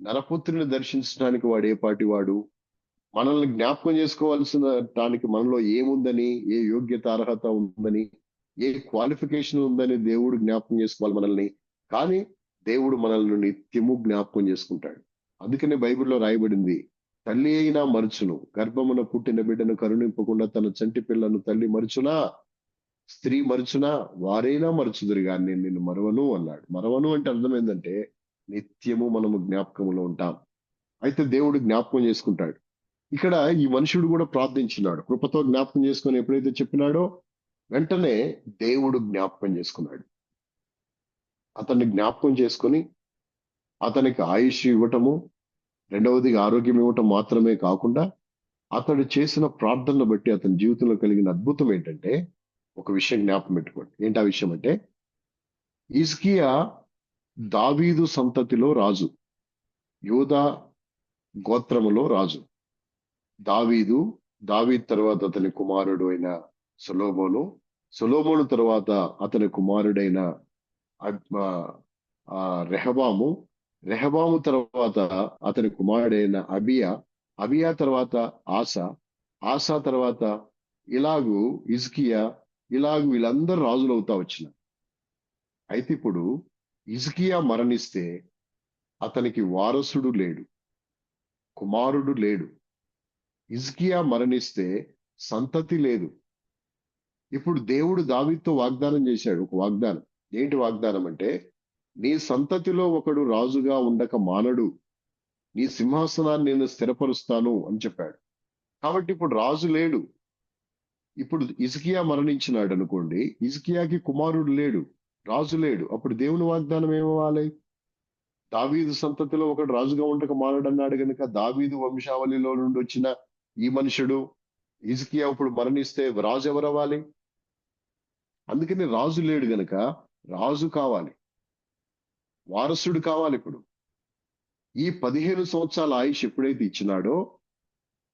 నరపుత్రుని దర్శించడానికి వాడు ఏ పాటి వాడు, మనల్ని జ్ఞాపకం చేసుకోవాల్సిన దానికి మనలో ఏముందని, ఏ యోగ్యత అర్హత ఉందని, ఏ క్వాలిఫికేషన్ ఉందని దేవుడు జ్ఞాపకం చేసుకోవాలి మనల్ని. కానీ దేవుడు మనల్ని నిత్యము జ్ఞాపకం చేసుకుంటాడు. అందుకనే బైబిల్లో రాయబడింది, తల్లి అయినా మరుచును, గర్భమున పుట్టిన బిడ్డను కరుణింపకుండా తన చంటి పిల్లను తల్లి మరుచునా, స్త్రీ మరుచునా, వారైనా మరుచుదురు కానీ నేను నిన్ను మరవను అన్నాడు. మరవను అంటే అర్థం ఏంటంటే నిత్యము మనము జ్ఞాపకంలో ఉంటాం. అయితే దేవుడు జ్ఞాపకం చేసుకుంటాడు. ఇక్కడ ఈ మనుషుడు కూడా ప్రార్థించినాడు, కృపతో జ్ఞాపకం చేసుకొని ఎప్పుడైతే చెప్పినాడో వెంటనే దేవుడు జ్ఞాపకం చేసుకున్నాడు. అతన్ని జ్ఞాపకం చేసుకొని అతనికి ఆయుష్ ఇవ్వటము, రెండవదిగా ఆరోగ్యం ఇవ్వటం మాత్రమే కాకుండా అతడు చేసిన ప్రార్థనను బట్టి అతని జీవితంలో కలిగిన అద్భుతం ఏంటంటే, ఒక విషయం జ్ఞాపకం పెట్టుకోండి. ఏంటి ఆ విషయం అంటే, హిజ్కియా దావీదు సంతతిలో రాజు, యూదా గోత్రములో రాజు. దావీదు, దావీదు తర్వాత అతని కుమారుడు అయిన సొలొమోను, సొలొమోను తర్వాత అతని కుమారుడైన అబ్- ఆ, ఆ, రెహబాము, రెహబాము తర్వాత అతని కుమారుడైన అబియా, అబియా తర్వాత ఆసా, ఆసా తర్వాత ఇలాగు హిజ్కియా, ఇలాగు వీళ్ళందరూ రాజులు అవుతా వచ్చిన. అయితే ఇప్పుడు హిజ్కియా మరణిస్తే అతనికి వారసుడు లేడు, కుమారుడు లేడు. హిజ్కియా మరణిస్తే సంతతి లేదు. ఇప్పుడు దేవుడు దావీదుతో వాగ్దానం చేశాడు, ఒక వాగ్దానం. ఏంటి వాగ్దానం అంటే, నీ సంతతిలో ఒకడు రాజుగా ఉండక మానడు, నీ సింహాసనాన్ని నేను స్థిరపరుస్తాను అని చెప్పాడు. కాబట్టి ఇప్పుడు రాజు లేడు. ఇప్పుడు హిజ్కియా మరణించినాడు అనుకోండి, హిజ్కియాకి కుమారుడు లేడు, రాజు లేడు. అప్పుడు దేవుని వాగ్దానం ఏమవ్వాలి? దావీదు సంతతిలో ఒకడు రాజుగా ఉండక మానడు అన్నాడు గనుక, దావీదు వంశావళిలో నుండి వచ్చిన ఈ మనుషుడు హిజ్కియా ఇప్పుడు మరణిస్తే రాజు ఎవరవ్వాలి? అందుకని రాజు లేడు గనక రాజు కావాలి, వారసుడు కావాలి. ఇప్పుడు ఈ 15 సంవత్సరాల ఆయుష్ ఎప్పుడైతే ఇచ్చినాడో,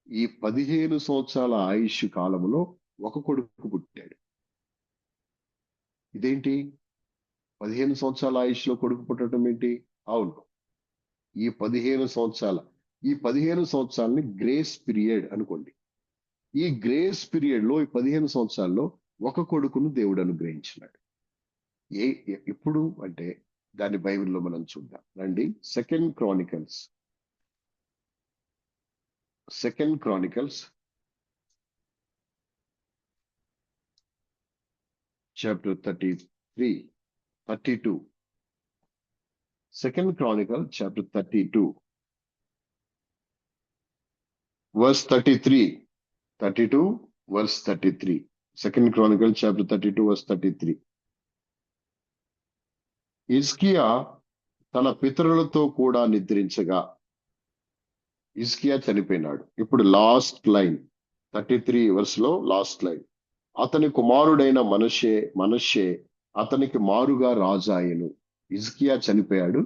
ఈ 15 సంవత్సరాల ఆయుష్ కాలంలో ఒక కొడుకు పుట్టాడు. ఇదేంటి? 15 సంవత్సరాల ఆయుష్లో కొడుకు పుట్టడం ఏంటి? అవును, ఈ 15 సంవత్సరాలని గ్రేస్ పీరియడ్ అనుకోండి. ఈ గ్రేస్ పీరియడ్ లో, ఈ 15 సంవత్సరాల్లో ఒక కొడుకును దేవుడు అనుగ్రహించినాడు. ఎప్పుడు అంటే దాన్ని బైబిల్లో మనం చూద్దాం రండి. Second Chronicles chapter 32. Second Chronicle chapter 32 verse 33. 32 verse 33. Second Chronicle chapter 32 verse 33. హిజ్కియా తన పితరులతో కూడా నిద్రించగా, హిజ్కియా చనిపోయినాడు. ఇప్పుడు లాస్ట్ లైన్ 33 వర్స్ లో లాస్ట్ లైన్. అతని కుమారుడైన మనష్షే అతనికి మారుగా రాజాయను. హిజ్కియా చనిపోయాడు,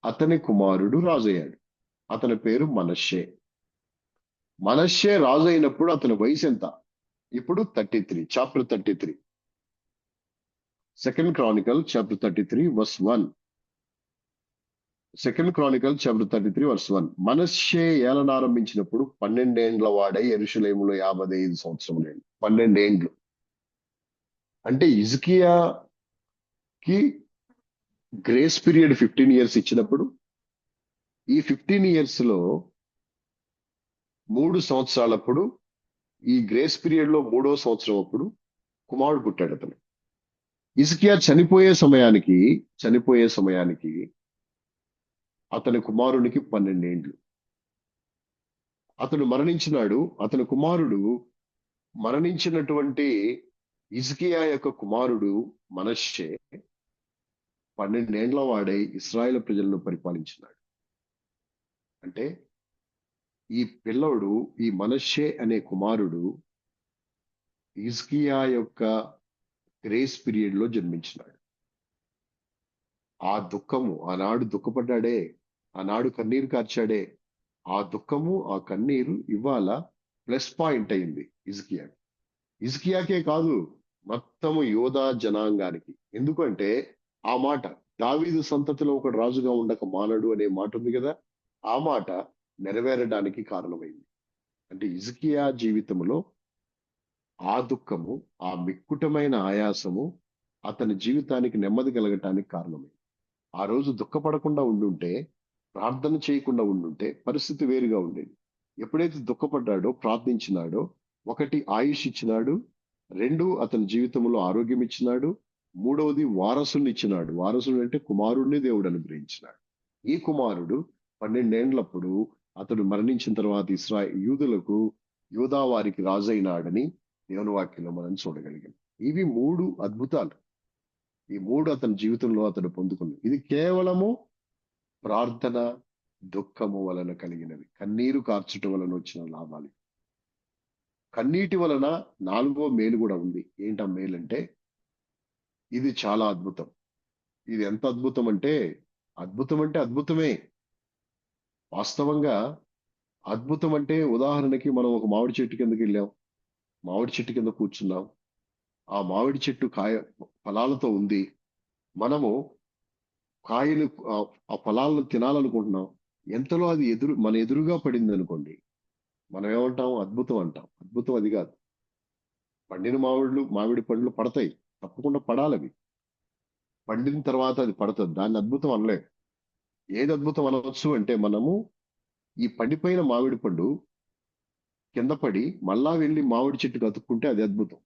అతని కుమారుడు రాజయ్యాడు. అతని పేరు మనష్షే రాజు అయినప్పుడు అతని వయసు ఎంత? ఇప్పుడు 33, chapter 33. Second Chronicle chapter 33 verse 1. Second Chronicle chapter 33 verse 1. మనష్షే ఏలనారంభించినప్పుడు 12 ఏండ్ల వాడై యెరూషలేములో 55 సంవత్సరములు. 12 ఏండ్లు అంటే హిజ్కియాకి గ్రేస్ పీరియడ్ 15 ఇయర్స్ ఇచ్చినప్పుడు, ఈ 15 ఇయర్స్ లో 3 సంవత్సరాలప్పుడు, ఈ గ్రేస్ పీరియడ్ లో 3వ సంవత్సరం అప్పుడు కుమారుడు పుట్టాడు అతను. హిజ్కియా చనిపోయే సమయానికి అతని కుమారునికి 12 ఏండ్లు. అతడు మరణించినాడు. అతని కుమారుడు మరణించినటువంటి హిజ్కియా యొక్క కుమారుడు మనష్షే 12 ఏండ్ల వాడై ఇశ్రాయేలు ప్రజలను పరిపాలించినాడు. అంటే ఈ పిల్లోడు, ఈ మనష్షే అనే కుమారుడు హిజ్కియా యొక్క గ్రేస్ పీరియడ్ లో జన్మించినాడు. ఆ దుఃఖము, ఆనాడు దుఃఖపడ్డాడే, ఆనాడు కన్నీరు కార్చాడే, ఆ దుఃఖము, ఆ కన్నీరు ఇవాళ ప్లస్ పాయింట్ అయింది హిజ్కియాకే కాదు, మొత్తము యోధా జనాంగానికి. ఎందుకంటే ఆ మాట, దావీదు సంతతిలో ఒకడు రాజుగా ఉండక మానడు అనే మాట ఉంది కదా, ఆ మాట నెరవేరడానికి కారణమైంది. అంటే హిజ్కియా జీవితంలో ఆ దుఃఖము, ఆ మిక్కుటమైన ఆయాసము అతని జీవితానికి నెమ్మది కలగటానికి కారణమైంది. ఆ రోజు దుఃఖపడకుండా ఉండుంటే, ప్రార్థన చేయకుండా ఉండుంటే పరిస్థితి వేరుగా ఉండేది. ఎప్పుడైతే దుఃఖపడ్డాడో, ప్రార్థించినాడో, ఒకటి ఆయుష్ ఇచ్చినాడు, 2 అతని జీవితంలో ఆరోగ్యం ఇచ్చినాడు, 3వది వారసుని ఇచ్చినాడు. వారసుడు అంటే కుమారుడిని దేవుడు అనుగ్రహించినాడు. ఈ కుమారుడు 12 ఏండ్లప్పుడు అతడు మరణించిన తర్వాత యూదా వారికి రాజు అయినాడని దేవుని వాక్యంలో మనం చూడగలిగాం. ఇవి 3 అద్భుతాలు. ఈ 3 అతని జీవితంలో అతడు పొందుకున్నది. ఇది కేవలము ప్రార్థన, దుఃఖము వలన కలిగినవి, కన్నీరు కార్చటం వలన వచ్చిన లాభాలు. కన్నీటి వలన 4వ మేలు కూడా ఉంది. ఏంటా మేలంటే, ఇది చాలా అద్భుతం. ఇది ఎంత అద్భుతం అంటే అద్భుతమే. వాస్తవంగా అద్భుతం అంటే ఉదాహరణకి మనం ఒక మామిడి చెట్టు కిందకి వెళ్ళాం. మామిడి చెట్టు కింద కూర్చున్నాం. ఆ మామిడి చెట్టు ఫలాలతో ఉంది. మనము కాయలు ఆ ఫలాలను తినాలనుకుంటున్నాం. ఎంతలో అది మన ఎదురుగా పడింది అనుకోండి. మనం ఏమంటాం? అద్భుతం అంటాం. అద్భుతం అది కాదు. పండిన మామిడి పండ్లు పడతాయి. తప్పకుండా పడాలవి. పండిన తర్వాత అది పడతది. దాన్ని అద్భుతం అనలేం. ఏది అద్భుతం అనవచ్చు అంటే మనము ఈ పండిపోయిన మామిడి పండు కింద పడి మళ్ళా వెళ్లి మామిడి చెట్టుకు అతుక్కుంటే అది అద్భుతం.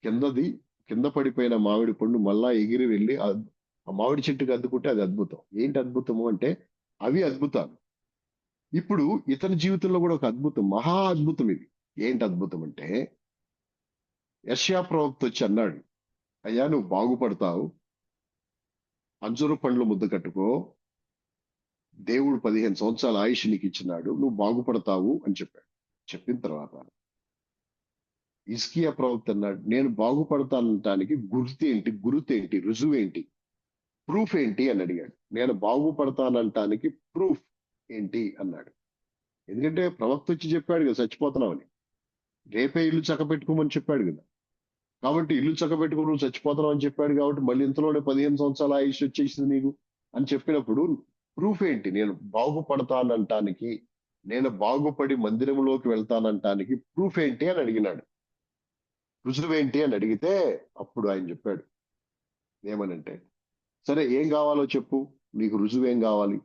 కిందది కింద పడిపోయిన మామిడి పండు మళ్ళా ఎగిరి వెళ్లి ఆ మామిడి చెట్టుకు అద్దుకుంటే అది అద్భుతం. ఏంటి అద్భుతము అంటే అవి అద్భుతాలు. ఇప్పుడు ఇతని జీవితంలో కూడా ఒక అద్భుతం, మహా అద్భుతం ఇది. ఏంటి అద్భుతం అంటే యెషయా ప్రవక్త వచ్చి అన్నాడు, అయ్యా నువ్వు బాగుపడతావు, అంజూరు పండ్లు ముద్ద కట్టుకో, దేవుడు 15 సంవత్సరాల ఆయుష్ నీకు ఇచ్చినాడు, నువ్వు బాగుపడతావు అని చెప్పాడు. చెప్పిన తర్వాత హిజ్కియా ప్రవక్త అన్నాడు, నేను బాగుపడతానటానికి గుర్తేంటి, రుజువేంటి, ప్రూఫ్ ఏంటి అని అడిగాడు. నేను బాగుపడతానంటానికి ప్రూఫ్ ఏంటి అన్నాడు. ఎందుకంటే ప్రవక్త వచ్చి చెప్పాడు కదా చచ్చిపోతున్నావని. రేపే ఇల్లు చక్కబెట్టుకోమని చెప్పాడు కదా. కాబట్టి ఇల్లు చక్కబెట్టుకుని నువ్వు చచ్చిపోతున్నావు అని చెప్పాడు కాబట్టి మళ్ళీ ఇంతలోనే 15 సంవత్సరాల ఆయుష్ వచ్చేసింది నీకు అని చెప్పినప్పుడు ప్రూఫ్ ఏంటి? నేను బాగుపడతానంటానికి, నేను బాగుపడి మందిరంలోకి వెళ్తానంటానికి ప్రూఫ్ ఏంటి అని అడిగినాడు. రుజువేంటి అని అడిగితే అప్పుడు ఆయన చెప్పాడు ఏమనంటే, సరే ఏం కావాలో చెప్పు, నీకు రుజువేం కావాలి?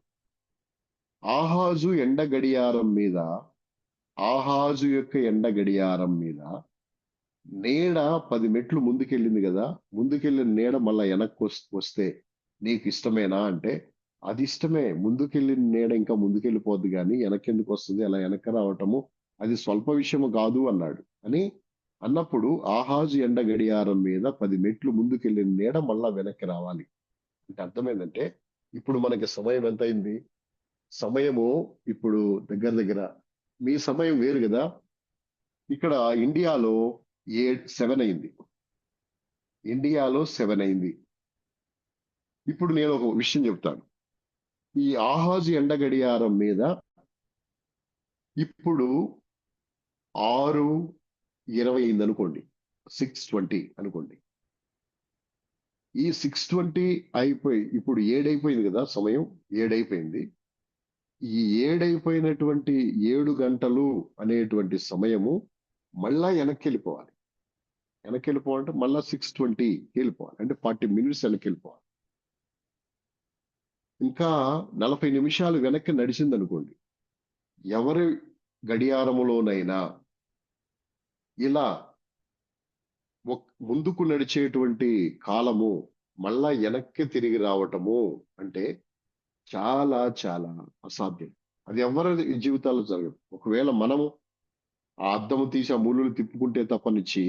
ఆహాజు ఎండ గడియారం మీద ఆహాజు యొక్క ఎండ గడియారం మీద నీడ 10 మెట్లు ముందుకెళ్ళింది కదా, ముందుకెళ్ళిన నీడ మళ్ళా వెనక్కి వస్తే నీకు ఇష్టమేనా అంటే అది ఇష్టమే. ముందుకెళ్ళిన నీడ ఇంకా ముందుకెళ్ళిపోద్ది కానీ వెనక్కి వస్తుంది, అలా వెనక్కి రావటము అది స్వల్ప విషయము కాదు అన్నాడు. అని అన్నప్పుడు ఆహాజు ఎండ గడియారం మీద 10 మెట్లు ముందుకెళ్ళిన నీడ మళ్ళా వెనక్కి రావాలి అంటే అర్థమైందంటే ఇప్పుడు మనకి సమయం ఎంత అయింది? సమయము ఇప్పుడు దగ్గర దగ్గర మీ సమయం వేరు కదా. ఇక్కడ ఇండియాలో 7 అయింది. ఇండియాలో 7 అయింది. ఇప్పుడు నేను ఒక విషయం చెప్తాను. ఈ ఆహాజు ఎండ గడియారం మీద ఇప్పుడు 6:20 అయింది అనుకోండి, 6:20 అనుకోండి. ఈ 6:20 అయిపోయి ఇప్పుడు 7 అయిపోయింది కదా, సమయం 7 అయిపోయింది. ఈ 7 అయిపోయినటువంటి 7 గంటలు అనేటువంటి సమయము మళ్ళా వెనక్కి వెళ్ళిపోవాలి. వెనక్కి వెళ్ళిపోవాలంటే మళ్ళా 6:20 వెళ్ళిపోవాలి. అంటే 40 మినిట్స్ వెనక్కి వెళ్ళిపోవాలి. ఇంకా 40 నిమిషాలు వెనక్కి నడిచింది అనుకోండి, ఎవరి గడియారములోనైనా ఇలా ముందుకు నడిచేటువంటి కాలము మళ్ళా వెనక్కి తిరిగి రావటము అంటే చాలా చాలా అసాధ్యం. అది ఎవరి జీవితాల్లో జరగదు. ఒకవేళ మనము ఆ అద్దము తీసి ఆ ముళ్ళులు తిప్పుకుంటే తప్పనిచ్చి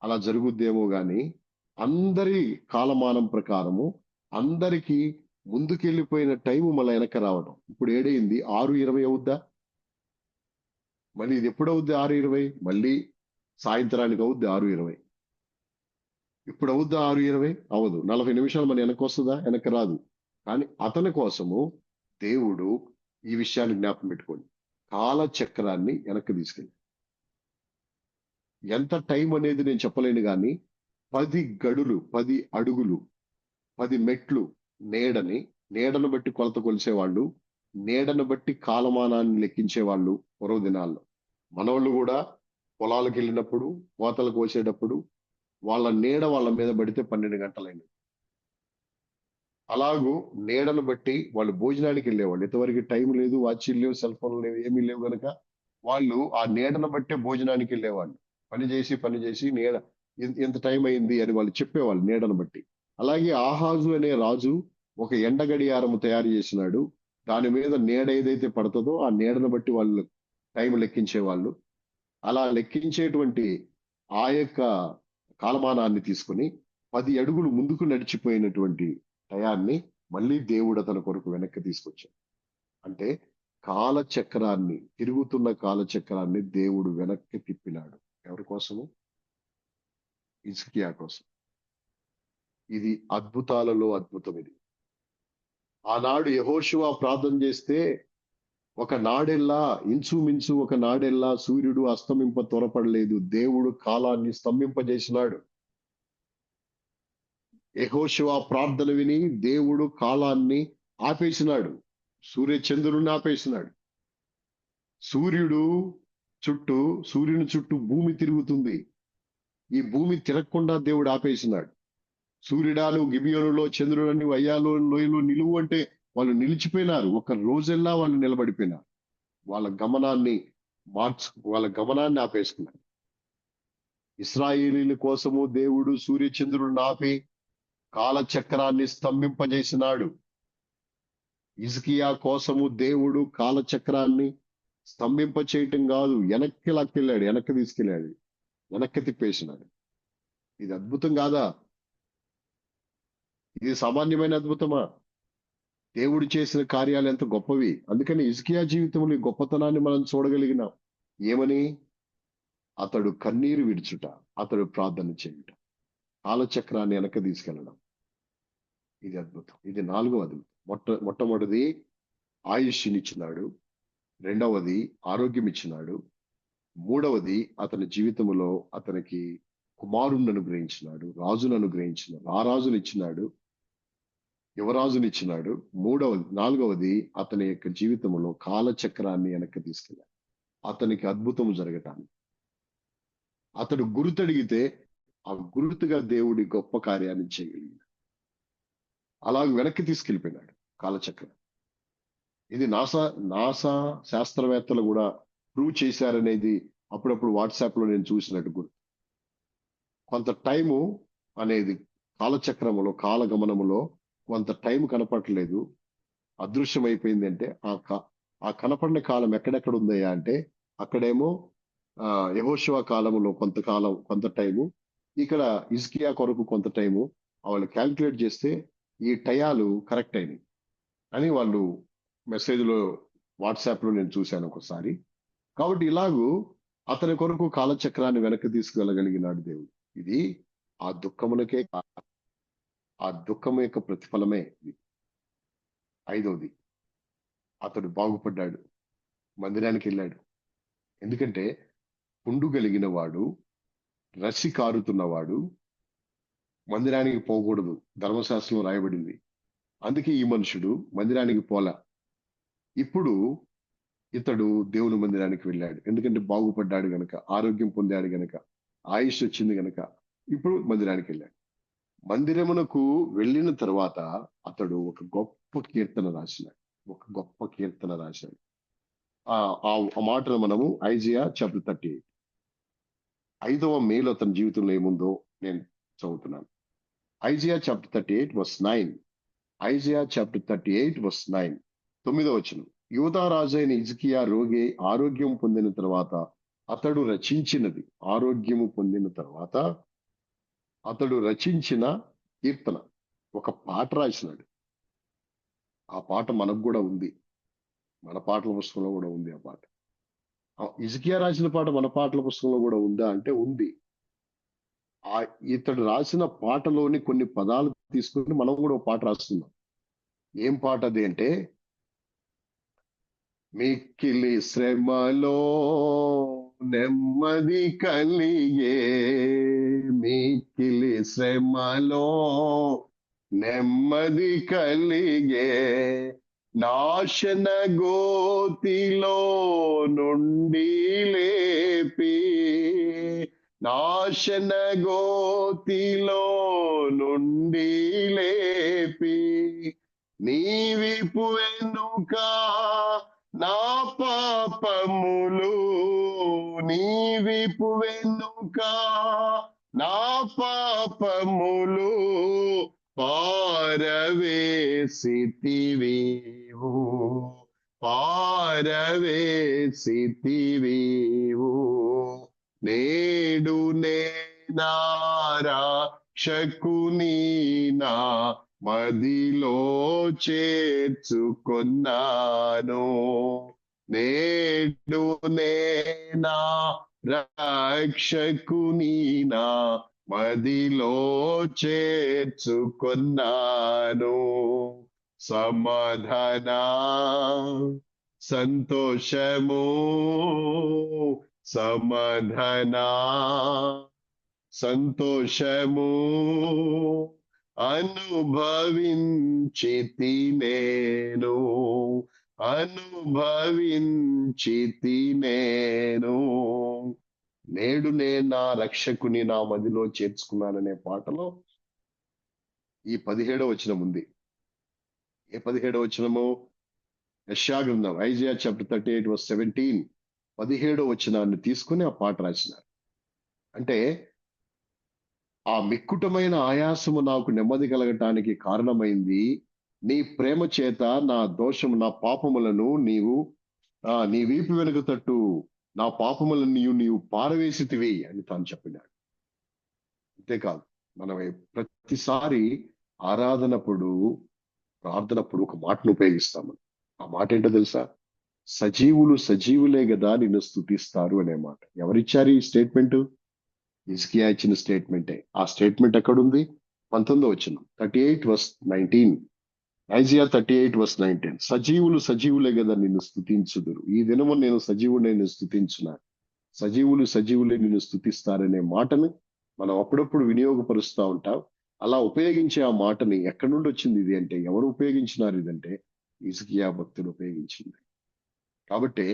అలా జరుగుద్దేమో గాని అందరి కాలమానం ప్రకారము అందరికీ ముందుకెళ్ళిపోయిన టైము మళ్ళీ వెనక్కి రావడం. ఇప్పుడు ఏడైంది, 6:20 అవుద్దా? మళ్ళీ ఇది ఎప్పుడు అవుద్ది 6:20? మళ్ళీ సాయంత్రానికి అవుద్ది 6:20. ఇప్పుడు అవుద్దా 6:20? అవదు. 40 నిమిషాలు మన వెనక్కి వస్తుందా? వెనక్కి రాదు. కానీ అతని కోసము దేవుడు ఈ విషయాన్ని జ్ఞాపకం పెట్టుకోండి, కాల చక్రాన్ని వెనక్కి తీసుకెళ్ళి ఎంత టైం అనేది నేను చెప్పలేను కానీ 10 గడులు, 10 అడుగులు, 10 మెట్లు నీడను బట్టి కొలత కొలిసేవాళ్ళు, నీడను బట్టి కాలమానాన్ని లెక్కించేవాళ్ళు పూర్వ దినాల్లో. మనోళ్ళు కూడా పొలాలకు వెళ్ళినప్పుడు, కోతలు కోసేటప్పుడు వాళ్ళ నీడ వాళ్ళ మీద పడితే 12 గంటలైంది. అలాగూ నీడను బట్టి వాళ్ళు భోజనానికి వెళ్ళేవాళ్ళు. ఇంతవరకు టైం లేదు, వాచీలు లేవు, సెల్ ఫోన్లు లేవు, ఏమీ లేవు గనక వాళ్ళు ఆ నీడను బట్టే భోజనానికి వెళ్ళేవాళ్ళు. పని చేసి నీడ ఎంత టైం అయింది అని వాళ్ళు చెప్పేవాళ్ళు నీడను బట్టి. అలాగే ఆహాజు అనే రాజు ఒక ఎండ గడియారము తయారు చేసినాడు. దాని మీద నీడ ఏదైతే పడుతుందో ఆ నీడను బట్టి వాళ్ళు టైం లెక్కించేవాళ్ళు. అలా లెక్కించేటువంటి ఆ యొక్క కాలమానాన్ని తీసుకొని 10 అడుగులు ముందుకు నడిచిపోయినటువంటి టయాన్ని మళ్ళీ దేవుడు అతని కొరకు వెనక్కి తీసుకొచ్చాడు. అంటే తిరుగుతున్న కాలచక్రాన్ని దేవుడు వెనక్కి తిప్పినాడు. ఎవరి కోసము? హిజ్కియా కోసం. ఇది అద్భుతాలలో అద్భుతం ఇది. ఆనాడు యెహోషువ ప్రార్థన చేస్తే ఒక నాడెల్లా ఇంచుమించు ఒక నాడెల్లా సూర్యుడు అస్తమింప త్వరపడలేదు. దేవుడు కాలాన్ని స్తంభింపజేసినాడు. యెహోషువ ప్రార్థన విని దేవుడు కాలాన్ని ఆపేసినాడు. చంద్రుడిని ఆపేసినాడు. సూర్యుడు సూర్యుని చుట్టూ భూమి తిరుగుతుంది. ఈ భూమి తిరగకుండా దేవుడు ఆపేసినాడు. సూర్యుడాను గిబియోనులో, చంద్రుడని వయ్యాలో లోయలో నిలువు అంటే వాళ్ళు నిలిచిపోయినారు. ఒక రోజెల్లా వాళ్ళు నిలబడిపోయినారు. వాళ్ళ గమనాన్ని ఆపేసుకున్నారు. ఇశ్రాయేలీల కోసము దేవుడు సూర్య చంద్రుడిని ఆపి కాలచక్రాన్ని స్తంభింపజేసినాడు. హిజ్కియా కోసము దేవుడు కాలచక్రాన్ని స్తంభింప చేయటం కాదు, వెనక్కి తీసుకెళ్ళాడు, వెనక్కి తిప్పేసినాడు. ఇది అద్భుతం కాదా? ఇది సామాన్యమైన అద్భుతమా? దేవుడు చేసిన కార్యాలు ఎంత గొప్పవి. అందుకని హిజ్కియా జీవితంలో ఈ గొప్పతనాన్ని మనం చూడగలిగినాం. ఏమని? అతడు కన్నీరు విడుచుట, అతడు ప్రార్థన చేయుట, కాలచక్రాన్ని వెనక్కి తీసుకెళ్ళడం. ఇది అద్భుతం. ఇది 4వ అద్భుతం. మొట్టమొదటిది ఆయుష్నిచ్చినాడు. రెండవది ఆరోగ్యం ఇచ్చినాడు. మూడవది అతని జీవితంలో అతనికి కుమారుణ్ణి అనుగ్రహించినాడు, రాజును అనుగ్రహించినాడు, రారాజుని ఇచ్చినాడు, యువరాజునిచ్చినాడు. నాలుగవది అతని యొక్క జీవితంలో కాలచక్రాన్ని వెనక్కి తీసుకెళ్ళాడు. అతనికి అద్భుతం జరగటానికి అతడు గుర్తడిగితే ఆ గుర్తుగా దేవుడి గొప్ప కార్యాన్ని చేయగలిగినాడు. అలా వెనక్కి తీసుకెళ్ళిపోయినాడు కాలచక్రం. ఇది నాసా శాస్త్రవేత్తలు కూడా ప్రూవ్ చేశారనేది అప్పుడప్పుడు వాట్సాప్ లో నేను చూసినట్టు గుర్తు. కొంత టైము అనేది కాలచక్రములో, కాలగమనములో కొంత టైం కనపడలేదు, అదృశ్యమైపోయింది. అంటే ఆ కనపడిన కాలం ఎక్కడెక్కడ ఉందయ్యా అంటే అక్కడేమో యెహోషువ కాలంలో కొంత టైము, ఇక్కడ హిజ్కియా కొరకు కొంత టైము. వాళ్ళు క్యాల్కులేట్ చేస్తే ఈ టయాలు కరెక్ట్ అయినాయి అని వాళ్ళు మెసేజ్లో, వాట్సాప్ లో నేను చూశాను ఒకసారి. కాబట్టి ఇలాగూ అతని కొరకు కాలచక్రాన్ని వెనక్కి తీసుకెళ్ళగలిగినాడు దేవుడు. ఇది ఆ దుఃఖమునకే, ఆ దుఃఖం యొక్క ప్రతిఫలమే ఇది. 5వది, అతడు బాగుపడ్డాడు, మందిరానికి వెళ్ళాడు. ఎందుకంటే పుండు కలిగిన వాడు, రసి కారుతున్నవాడు మందిరానికి పోకూడదు, ధర్మశాస్త్రంలో రాయబడింది. అందుకే ఈ మనుషుడు మందిరానికి పోలా. ఇప్పుడు ఇతడు దేవుని మందిరానికి వెళ్ళాడు. ఎందుకంటే బాగుపడ్డాడు గనక, ఆరోగ్యం పొందాడు గనక, ఆయుష్ వచ్చింది గనక ఇప్పుడు మందిరానికి వెళ్ళాడు. మందిరమునకు వెళ్ళిన తర్వాత అతడు ఒక గొప్ప కీర్తన రాశాడు. ఆ మాటను మనము ఐజియా చాప్టర్ 38, 5వ మేలు అతని జీవితంలో ఏముందో నేను చదువుతున్నాను. Isaiah chapter 38 verse 9. Isaiah chapter 38 verse 9, 9వ వచనం. యూదా రాజైన హిజ్కియా ఆరోగ్యం పొందిన తర్వాత అతడు రచించిన కీర్తన, ఒక పాట రాసినాడు. ఆ పాట మనకు కూడా ఉంది, మన పాటల పుస్తకంలో కూడా ఉంది ఆ పాట. హిజ్కియా రాసిన పాట మన పాటల పుస్తకంలో కూడా ఉందా అంటే ఉంది. ఇతడు రాసిన పాటలోని కొన్ని పదాలు తీసుకుని మనం కూడా ఒక పాట రాస్తున్నాం. ఏం పాట అది అంటే, మిక్కిలి శ్రమలో నెమ్మది కలిగే, మిక్కిలి శ్రమలో నెమ్మది కలిగే, నాశన గోతిలో నుండి లేపి, నాశన గోతిలో నుండి లేపి, నీవిపు వెనుక నా పాపములు, నీవిపు వెనుక నా పాపములు పారవేసితివీవు, నేడు నేనారా రక్షకుని నా మదిలో చేర్చుకొన్నాను, నేడు నేనా రక్షకుని నా మదిలో చేర్చుకొన్నాను. సమాధాన సంతోషము సమాధాన సంతోషము అనుభవించితి నేను అనుభవించితి నేను నేడు నేను నా రక్షకుని నా మదిలో చేర్చుకున్నాననే పాటలో ఈ 17వ వచనం ఉంది. ఏ 17వ వచనము? యెషయా గ్రంథం ఐజియా చాప్టర్ 38:17 17వ వచనాన్ని తీసుకుని ఆ పాట రాసినారు. అంటే ఆ మిక్కుటమైన ఆయాసము నాకు నెమ్మది కలగటానికి కారణమైంది నీ ప్రేమ చేత నా దోషము నా పాపములను నీ వీపు వెనుక తట్టు నా పాపములను నీవు పారవేసితివి అని తాను చెప్పినాడు. అంతేకాదు మనం ప్రతిసారి ఆరాధనప్పుడు ప్రార్థనప్పుడు ఒక మాటను ఉపయోగిస్తాము. ఆ మాట ఏంటో తెలుసా? సజీవులే కదా నిన్ను స్తుతిస్తారు అనే మాట. ఎవరిచ్చారు ఈ స్టేట్మెంట్? హిజ్కియా ఇచ్చిన స్టేట్మెంటే. ఆ స్టేట్మెంట్ ఎక్కడుంది? 19వ వచనం 38:19 ఐజియా 38:19 సజీవులే కదా నిన్ను స్తుతించుదురు. ఈ దినము నేను సజీవుడే నిన్ను స్తుతించున్నా. సజీవులే నిన్ను స్తుతిస్తారనే మాటను మనం అప్పుడప్పుడు వినియోగపరుస్తూ ఉంటాం. అలా ఉపయోగించే ఆ మాటని ఎక్కడి నుండి వచ్చింది ఇది అంటే, ఎవరు ఉపయోగించినారు ఇదంటే హిజ్కియా భక్తుడు ఉపయోగించింది. కాబట్టి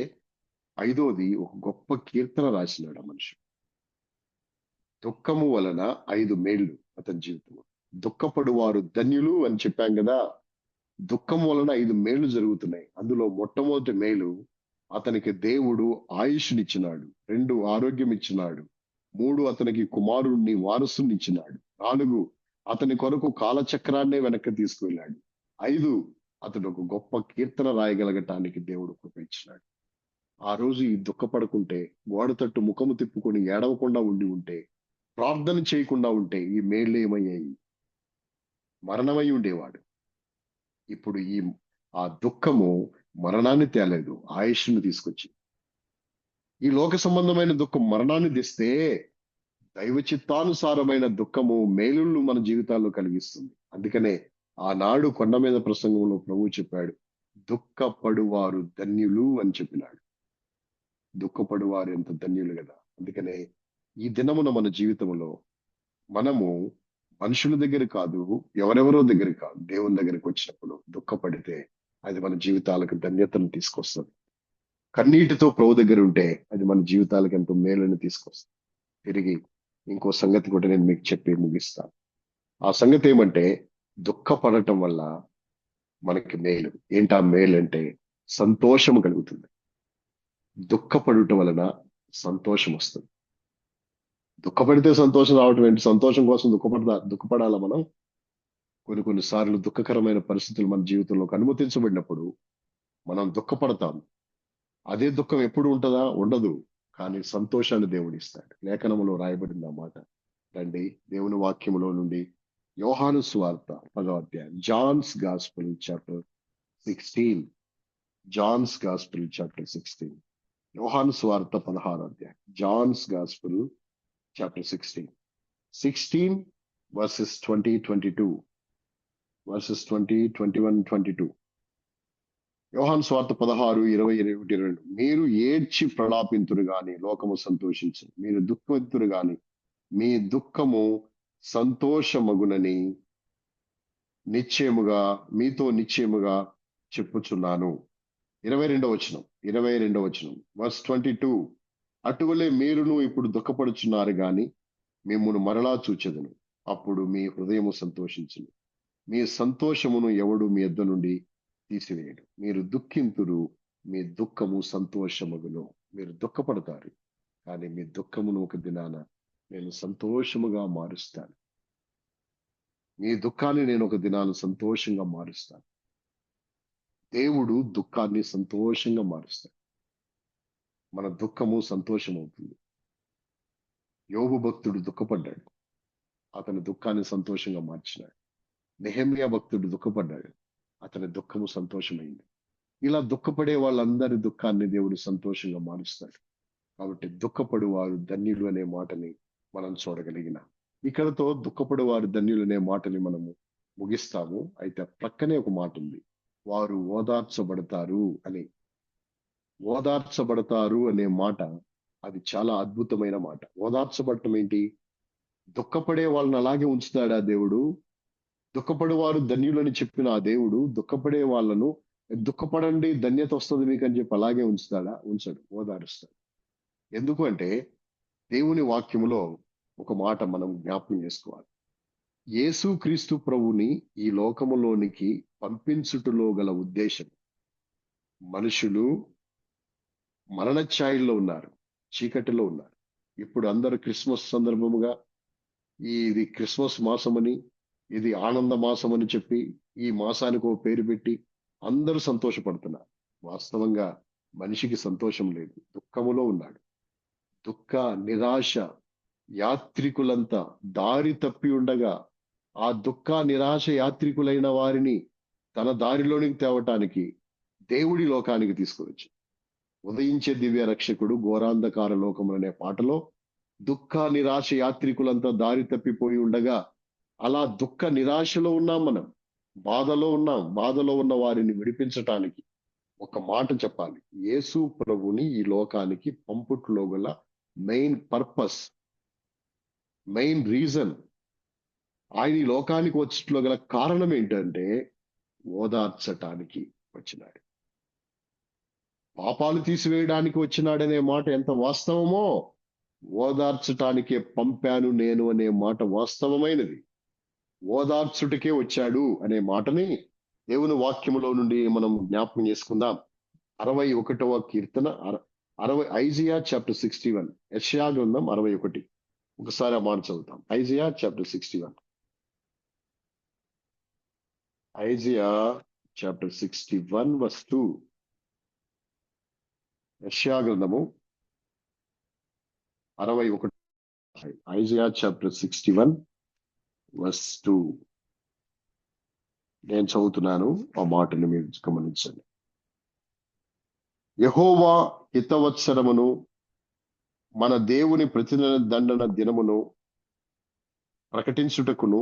5వది ఒక గొప్ప కీర్తన రాసినాడు ఆ మనిషి. దుఃఖము వలన 5 మేళ్లు అతని జీవితంలో. దుఃఖపడు వారు ధన్యులు అని చెప్పాం కదా. దుఃఖం వలన 5 మేళ్లు జరుగుతున్నాయి. అందులో మొట్టమొదటి మేలు, అతనికి దేవుడు ఆయుష్నిచ్చినాడు. 2 ఆరోగ్యం ఇచ్చినాడు. 3 అతనికి కుమారుణ్ణి వారసుని ఇచ్చినాడు. 4 అతని కొరకు కాలచక్రాన్నే వెనక్కి తీసుకువెళ్ళాడు. 5 అతడు ఒక గొప్ప కీర్తన రాయగలగటానికి దేవుడు కృప ఇచ్చినాడు. ఆ రోజు ఈ దుఃఖపడకుంటే, గోడ తట్టు ముఖము తిప్పుకొని ఏడవకుండా ఉంటే, ప్రార్థన చేయకుండా ఉంటే ఈ మేళ్ళు ఏమయ్యాయి? మరణమై ఉండేవాడు. ఇప్పుడు ఆ దుఃఖము మరణాన్ని తేలేదు, ఆయుష్ను తీసుకొచ్చి. ఈ లోక సంబంధమైన దుఃఖం మరణాన్ని తెస్తే, దైవ చిత్తానుసారమైన దుఃఖము మేలుళ్ళు మన జీవితాల్లో కలిగిస్తుంది. అందుకనే ఆనాడు కొండ మీద ప్రసంగంలో ప్రభువు చెప్పాడు, దుఃఖపడువారు ధన్యులు అని చెప్పినాడు. దుఃఖపడువారు ఎంత ధన్యులు కదా. అందుకనే ఈ దినమున మన జీవితంలో మనము మనుషుల దగ్గర కాదు, ఎవరెవరో దగ్గర కాదు, దేవుని దగ్గరికి వచ్చినప్పుడు దుఃఖపడితే అది మన జీవితాలకు ధన్యతను తీసుకొస్తుంది. కన్నీటితో ప్రభు దగ్గర ఉంటే అది మన జీవితాలకు ఎంతో మేలుని తీసుకొస్తుంది. తిరిగి ఇంకో సంగతి కూడా నేను మీకు చెప్పి ముగిస్తాను. ఆ సంగతి ఏమంటే, దుఃఖపడటం వల్ల మనకి మేలు. ఏంటి ఆ మేలు అంటే? సంతోషం కలుగుతుంది. దుఃఖపడటం వలన సంతోషం వస్తుంది. దుఃఖపడితే సంతోషం రావటం ఏంటి? సంతోషం కోసం దుఃఖపడాలా మనం? కొన్ని సార్లు దుఃఖకరమైన పరిస్థితులు మన జీవితంలోకి అనుమతించబడినప్పుడు మనం దుఃఖపడతాం. అదే దుఃఖం ఎప్పుడు ఉంటుందా? ఉండదు. కానీ సంతోషాన్ని దేవుడు ఇస్తాడు. లేఖనములో రాయబడింది ఆ మాట. రండి దేవుని వాక్యములో నుండి యోహాను సువార్త 10వ అధ్యాయం, Johne's gospel chapter 16. Johne's gospel chapter 16. యోహాను సువార్త 16వ అధ్యాయం, Johne's gospel chapter 16 verses 20, 22. verses 20, 21, 22. యోహాను సువార్త 16, 20, 22. మీరు ఏడ్చి ప్రలాపింతురు గాని లోకము సంతోషించు, మీరు దుఃఖితురు గాని మీ దుఃఖము సంతోషమగునని మీతో నిశ్చయముగా చెప్పుచున్నాను. 22వ వచనం verse 22. అటువలే మీరును ఇప్పుడు దుఃఖపడుచున్నారు గాని మిమ్మును మరలా చూచెదను, అప్పుడు మీ హృదయము సంతోషించును, మీ సంతోషమును ఎవడు మీ యొద్ద నుండి తీసివేయడు. మీరు దుఃఖింతురు, మీ దుఃఖము సంతోషమగును. మీరు దుఃఖపడతారు కానీ మీ దుఃఖమును ఒక దినాన నేను సంతోషముగా మారుస్తాను. మీ దుఃఖాన్ని నేను ఒక దినాన సంతోషంగా మారుస్తాను. దేవుడు దుఃఖాన్ని సంతోషంగా మారుస్తాడు. మన దుఃఖము సంతోషం అవుతుంది. యోబు భక్తుడు దుఃఖపడ్డాడు, అతని దుఃఖాన్ని సంతోషంగా మార్చినాడు. నెహెమ్యా భక్తుడు దుఃఖపడ్డాడు, అతని దుఃఖము సంతోషమైంది. ఇలా దుఃఖపడే వాళ్ళందరి దుఃఖాన్ని దేవుడు సంతోషంగా మారుస్తాడు. కాబట్టి దుఃఖపడు వారు ధన్యులు అనే మాటని మనం చూడగలిగిన ఇక్కడతో దుఃఖపడు వారు ధన్యులు అనే మాటని మనము ముగిస్తాము. అయితే ప్రక్కనే ఒక మాట ఉంది, వారు ఓదార్చబడతారు అని. ఓదార్చబడతారు అనే మాట, అది చాలా అద్భుతమైన మాట. ఓదార్చబడటం ఏంటి? దుఃఖపడే వాళ్ళని అలాగే ఉంచుతాడా దేవుడు? దుఃఖపడే వారు ధన్యులని చెప్పిన ఆ దేవుడు దుఃఖపడే వాళ్ళను దుఃఖపడండి ధన్యత వస్తుంది మీకు అని చెప్పి అలాగే ఉంచుతాడా? ఉంచడు, ఓదారుస్తాడు. ఎందుకు అంటే దేవుని వాక్యములో ఒక మాట మనం జ్ఞాపకం చేసుకోవాలి. యేసు క్రీస్తు ప్రభుని ఈ లోకములోనికి పంపించుటలో గల ఉద్దేశం, మనుషులు మరణఛాయల్లో ఉన్నారు, చీకటిలో ఉన్నారు. ఇప్పుడు అందరూ క్రిస్మస్ సందర్భముగా ఇది క్రిస్మస్ మాసమని, ఇది ఆనంద మాసం అని చెప్పి ఈ మాసానికి ఓ పేరు పెట్టి అందరూ సంతోషపడుతున్నారు. వాస్తవంగా మనిషికి సంతోషం లేదు, దుఃఖములో ఉన్నాడు. దుఃఖ నిరాశ యాత్రికులంతా దారి తప్పి ఉండగా ఆ దుఃఖ నిరాశ యాత్రికులైన వారిని తన దారిలోనికి తేవటానికి దేవుడి లోకానికి తీసుకువచ్చి, ఉదయించే దివ్య రక్షకుడు ఘోరాంధకార లోకములు అనే పాటలో దుఃఖ నిరాశ యాత్రికులంతా దారి తప్పిపోయి ఉండగా, అలా దుఃఖ నిరాశలో ఉన్నాం మనం, బాధలో ఉన్నాం. బాధలో ఉన్న వారిని విడిపించటానికి ఒక మాట చెప్పాలి. యేసు ప్రభుని ఈ లోకానికి పంపుట్లో గల మెయిన్ పర్పస్, మెయిన్ రీజన్, ఆయన ఈ లోకానికి వచ్చట్లో గల కారణం ఏంటంటే ఓదార్చటానికి వచ్చినాడు. పాపాలు తీసివేయడానికి వచ్చినాడనే మాట ఎంత వాస్తవమో, ఓదార్చటానికే పంపాను నేను అనే మాట వాస్తవమైనది. ఓదార్చుటకే వచ్చాడు అనే మాటని దేవుని వాక్యములో నుండి మనం జ్ఞాపకం చేసుకుందాం. 61వ కీర్తన 60 ఐజియా చాప్టర్ 61, యెషయా గ్రంథం 61. ఒకసారి ఆ మాట చదువుతాం. Isaiah chapter 61, Isaiah chapter 61 verse 2. యెషయా గ్రంథము 61, ఐజియా చాప్టర్ 61 verse 2. నేను చదువుతున్నాను, ఆ మాటను మీరు గమనించండి. యెహోవా హితవత్సరమును మన దేవుని ప్రతిదండన దినమును ప్రకటించుటకును,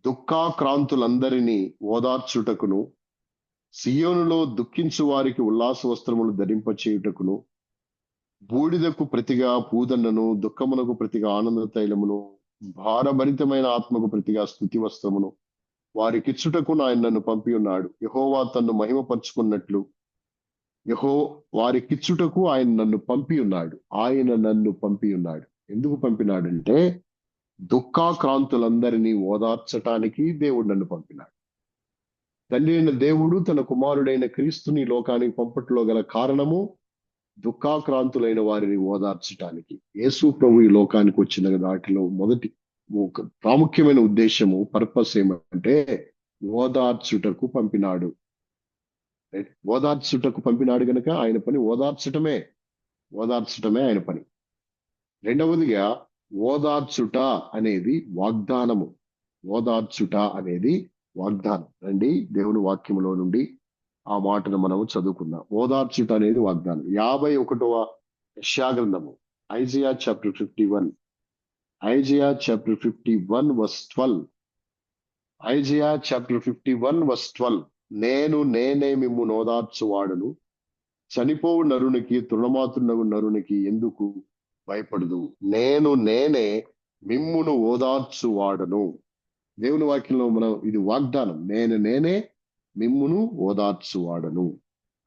దుఃఖాక్రాంతులందరినీ ఓదార్చుటకును, సియోనులో దుఃఖించు వారికి ఉల్లాస వస్త్రములు ధరింపచేయుటకును, బూడిదకు ప్రతిగా పూదండను, దుఃఖమునకు ప్రతిగా ఆనంద తైలమును, భారభరితమైన ఆత్మకు ప్రతిగా స్తుతి వస్త్రమును వారికిచ్చుటకు ఆయన నన్ను పంపి ఉన్నాడు. యెహోవా తన్ను మహిమపరుచుకున్నట్లు వారికిచ్చుటకు ఆయన నన్ను పంపి ఉన్నాడు. ఆయన నన్ను పంపి ఉన్నాడు. ఎందుకు పంపినాడంటే దుఃఖాక్రాంతులందరినీ ఓదార్చటానికి దేవుడు నన్ను పంపినాడు. తండ్రి అయిన దేవుడు తన కుమారుడైన క్రీస్తుని లోకానికి పంపట్లో గల కారణము దుఃఖాక్రాంతులైన వారిని ఓదార్చటానికి. యేసు ప్రభు ఈ లోకానికి వచ్చిన దాటిలో మొదటి ఒక ప్రాముఖ్యమైన ఉద్దేశము, పర్పస్ ఏమంటే ఓదార్చుటకు పంపినాడు. ఓదార్చుటకు పంపినాడు గనుక ఆయన పని ఓదార్చటమే ఆయన పని. రెండవదిగా ఓదార్చుట అనేది వాగ్దానము. ఓదార్చుట అనేది వాగ్దానం. రండి దేవుని వాక్యములో నుండి ఆ మాటను మనము చదువుకుందాం. ఓదార్చుట అనేది వాగ్దానం. 51వ యెషయా గ్రంథము, Isaiah chapter 51, Isaiah chapter 51 verse 12. Isaiah chapter 51 verse 12. నేనే మిమ్మును ఓదార్చువాడను, చనిపోవు నరునికి తృణమాతృనగు నరునికి ఎందుకు భయపడదు. నేనే మిమ్మును ఓదార్చువాడను. దేవుని వాక్యంలో మనం ఇది వాగ్దానం. నేనే మిమ్మును ఓదార్చువాడను.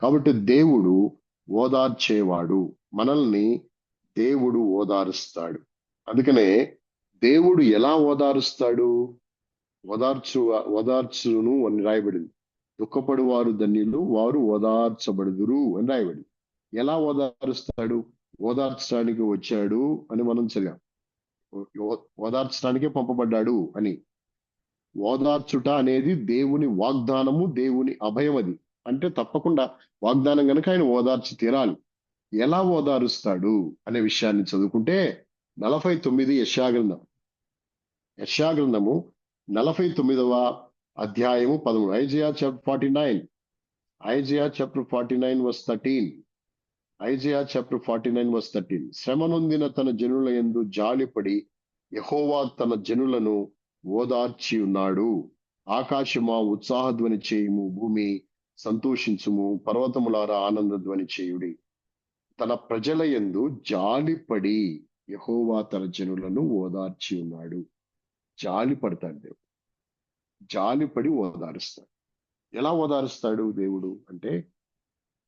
కాబట్టి దేవుడు ఓదార్చేవాడు. మనల్ని దేవుడు ఓదారుస్తాడు. అందుకనే దేవుడు ఎలా ఓదారుస్తాడు? ఓదార్చును అని రాయబడింది. దుఃఖపడు వారు ధన్యులు, వారు ఓదార్చబడుదురు అని రాయబడింది. ఎలా ఓదారుస్తాడు? ఓదార్చడానికి వచ్చాడు అని మనం చదివాం. ఓదార్చడానికే పంపబడ్డాడు అని. ఓదార్చుట అనేది దేవుని వాగ్దానము, దేవుని అభయం. అది అంటే తప్పకుండా వాగ్దానం కనుక ఆయన ఓదార్చి తీరాలి. ఎలా ఓదారుస్తాడు అనే విషయాన్ని చదువుకుంటే 49 యెషయా గ్రంథం, యెషయా గ్రంథము 49వ అధ్యాయము 13. Isaiah chapter 49, Isaiah chapter 49 verse 13. Isaiah chapter 49 verse 13. శ్రమ నొందిన తన జనుల యందు జాలిపడి యెహోవా తన జనులను ఓదార్చి ఉన్నాడు. ఆకాశమా ఉత్సాహధ్వని చేయుము, భూమి సంతోషించుము, పర్వతములారా ఆనంద ధ్వని చేయుడి. తన ప్రజల యందు జాలిపడి యెహోవా తన జనులను ఓదార్చి ఉన్నాడు. జాలి పడతాడు దేవుడు. జాలిపడి ఓదారుస్తాడు. ఎలా ఓదారుస్తాడు దేవుడు అంటే,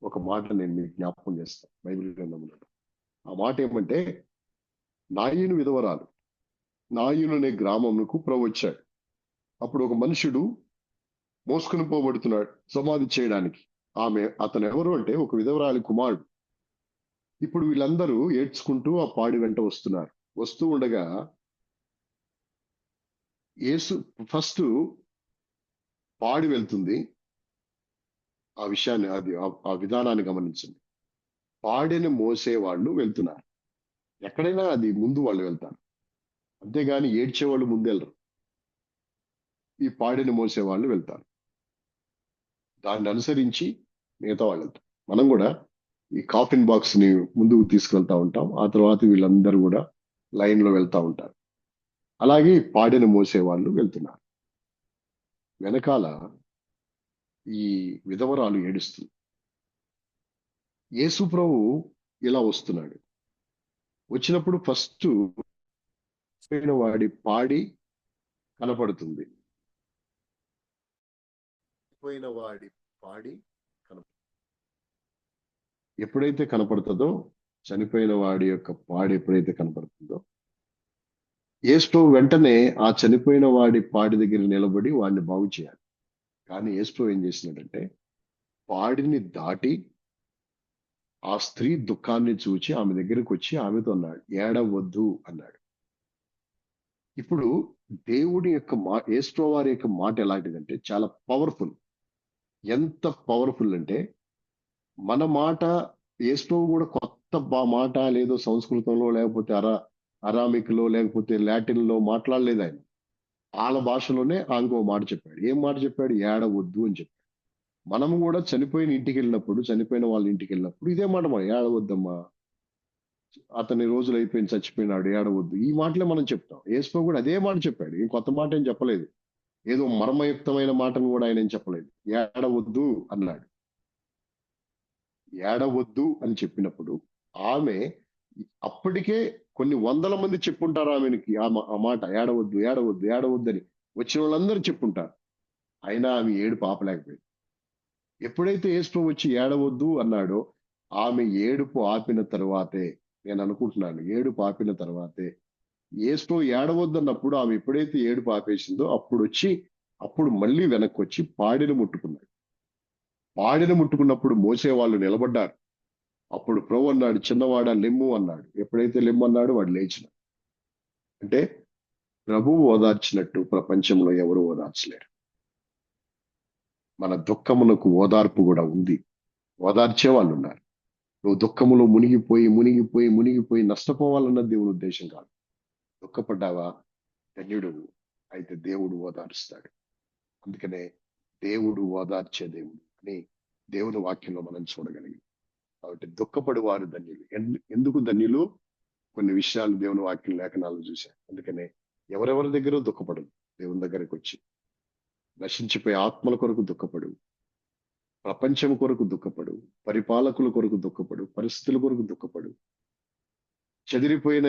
ఒక మాట నేను మీకు జ్ఞాపకం చేస్తాను బైబిల్ గ్రంథంలో. ఆ మాట ఏమంటే, నాయీను విధవరాలు, నాయీను అనే గ్రామంకు ప్రభు వచ్చాడు. అప్పుడు ఒక మనుషుడు మోసుకొని పోబడుతున్నాడు సమాధి చేయడానికి. అతను ఎవరు అంటే ఒక విధవరాలి కుమారుడు. ఇప్పుడు వీళ్ళందరూ ఏడ్చుకుంటూ ఆ పాడి వెంట వస్తున్నారు. వస్తూ ఉండగా యేసు ఫస్ట్ పాడి వెళ్తుంది. ఆ విషయాన్ని ఆ విధానాన్ని గమనించండి. పాడిని మోసే వాళ్ళు వెళ్తున్నారు. ఎక్కడైనా అది ముందు వాళ్ళు వెళ్తారు, అంతేగాని ఏడ్చేవాళ్ళు ముందెళ్ళరు. ఈ పాడిని మోసే వాళ్ళు వెళ్తారు. దాన్ని అనుసరించి మిగతా వాళ్ళు వెళ్తారు. మనం కూడా ఈ కాఫిన్ బాక్స్ ని ముందుకు తీసుకెళ్తా ఉంటాం. ఆ తర్వాత వీళ్ళందరూ కూడా లైన్ లో వెళ్తా ఉంటారు. అలాగే ఈ పాడిని మోసే వాళ్ళు వెళ్తున్నారు. వెనకాల ఈ విధవరాలు ఏడుస్తుంది. యేసు ప్రభు ఇలా వస్తున్నాడు. వచ్చినప్పుడు ఫస్ట్ వాడి పాడి కనపడుతుంది. పోయిన వాడి పాడి ఎప్పుడైతే కనపడుతుందో, చనిపోయిన వాడి యొక్క పాడి ఎప్పుడైతే కనపడుతుందో, యేసు వెంటనే ఆ చనిపోయిన వాడి పాడి దగ్గర నిలబడి వాడిని బాగు చేయాలి. కానీ యేసు ఏం చేసినాడంటే, పాడిని దాటి ఆ స్త్రీ దుఃఖాన్ని చూచి ఆమె దగ్గరికి వచ్చి ఆమెతో అన్నాడు, ఏడవద్దు అన్నాడు. ఇప్పుడు దేవుడి యొక్క యేసు వారి యొక్క మాట ఎలాంటిదంటే చాలా పవర్ఫుల్. ఎంత పవర్ఫుల్ అంటే, మన మాట యేసు కూడా కొత్త మాట లేదో సంస్కృతంలో లేకపోతే అరామిక్లో లేకపోతే లాటిన్ లో మాట్లాడలేదు ఆయన. వాళ్ళ భాషలోనే ఇంకో మాట చెప్పాడు. ఏం మాట చెప్పాడు? ఏడవద్దు అని చెప్పాడు. మనము కూడా చనిపోయిన ఇంటికి వెళ్ళినప్పుడు, చనిపోయిన వాళ్ళ ఇంటికి వెళ్ళినప్పుడు ఇదే మాట, ఏడవద్దమ్మా, అతని రోజులు అయిపోయింది, చచ్చిపోయినాడు, ఏడవద్దు, ఈ మాటలే మనం చెప్తాం. యేసు కూడా అదే మాట చెప్పాడు. ఏం కొత్త మాట ఏం చెప్పలేదు. ఏదో మర్మయుక్తమైన మాటను కూడా ఆయన ఏం చెప్పలేదు. ఏడవద్దు అన్నాడు. ఏడవద్దు అని చెప్పినప్పుడు ఆమె అప్పటికే కొన్ని వందల మంది చెప్పుంటారు ఆమెకి ఆ మాట, ఏడవద్దు ఏడవద్దు ఏడవద్దు అని వచ్చిన వాళ్ళందరూ చెప్పుంటారు. అయినా ఆమె ఏడుపు ఆపలేకపోయింది. ఎప్పుడైతే యేసు వచ్చి ఏడవద్దు అన్నాడో, ఆమె ఏడుపు ఆపిన తర్వాతే, నేను అనుకుంటున్నాను ఏడుపు ఆపిన తర్వాతే, యేసు ఏడవద్దు అన్నప్పుడు ఆమె ఎప్పుడైతే ఏడుపు ఆపేసిందో అప్పుడు మళ్ళీ వెనక్కి వచ్చి పాడిని ముట్టుకున్నాడు. పాడిని ముట్టుకున్నప్పుడు మోసే వాళ్ళు నిలబడ్డారు. అప్పుడు ప్రభు అన్నాడు, చిన్నవాడ లెమ్ము అన్నాడు. ఎప్పుడైతే లెమ్ము అన్నాడు, వాడు లేచిన. అంటే ప్రభువు ఓదార్చినట్టు ప్రపంచంలో ఎవరు ఓదార్చలేరు. మన దుఃఖమునకు ఓదార్పు కూడా ఉంది. ఓదార్చే వాళ్ళు ఉన్నారు. నువ్వు దుఃఖములో మునిగిపోయి మునిగిపోయి మునిగిపోయి నష్టపోవాలన్న దేవుని ఉద్దేశం కాదు. దుఃఖపడ్డావా, ధన్యుడు అయితే దేవుడు ఓదారుస్తాడు. అందుకనే దేవుడు ఓదార్చే దేవుడు అని దేవుని వాక్యంలో మనం చూడగలిగాం. కాబట్టి దుఃఖపడి వారు ధన్యులు. ఎందుకు ధన్యులు? కొన్ని విషయాలు దేవుని వాక్యం లేఖనాలు చూశాను. అందుకనే ఎవరెవరి దగ్గర దుఃఖపడదు, దేవుని దగ్గరకు వచ్చి నశించిపోయే ఆత్మల కొరకు దుఃఖపడు, ప్రపంచం కొరకు దుఃఖపడు, పరిపాలకుల కొరకు దుఃఖపడు, పరిస్థితుల కొరకు దుఃఖపడు, చెదిరిపోయిన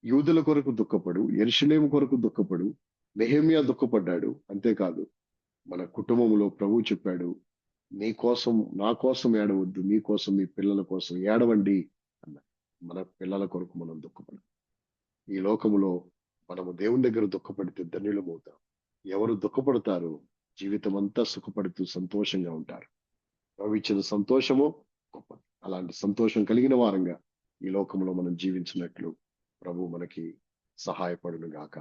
యూదుల కొరకు దుఃఖపడు, యెరూషలేము కొరకు దుఃఖపడు. నెహెమ్యా దుఃఖపడ్డాడు. అంతేకాదు, మన కుటుంబంలో ప్రభువు చెప్పాడు, నీ కోసం నా కోసం ఏడవద్దు, మీ కోసం మీ పిల్లల కోసం ఏడవండి అన్న. మన పిల్లల కొరకు మనం దుఃఖపడం. ఈ లోకములో మనము దేవుని దగ్గర దుఃఖపడితే ధన్యులమవుతాం. ఎవరు దుఃఖపడతారో జీవితం అంతా సుఖపడుతూ సంతోషంగా ఉంటారు. ప్రభు ఇచ్చిన సంతోషము గొప్పది. అలాంటి సంతోషం కలిగిన వారంగా ఈ లోకంలో మనం జీవించినట్లు ప్రభు మనకి సహాయపడును గాక.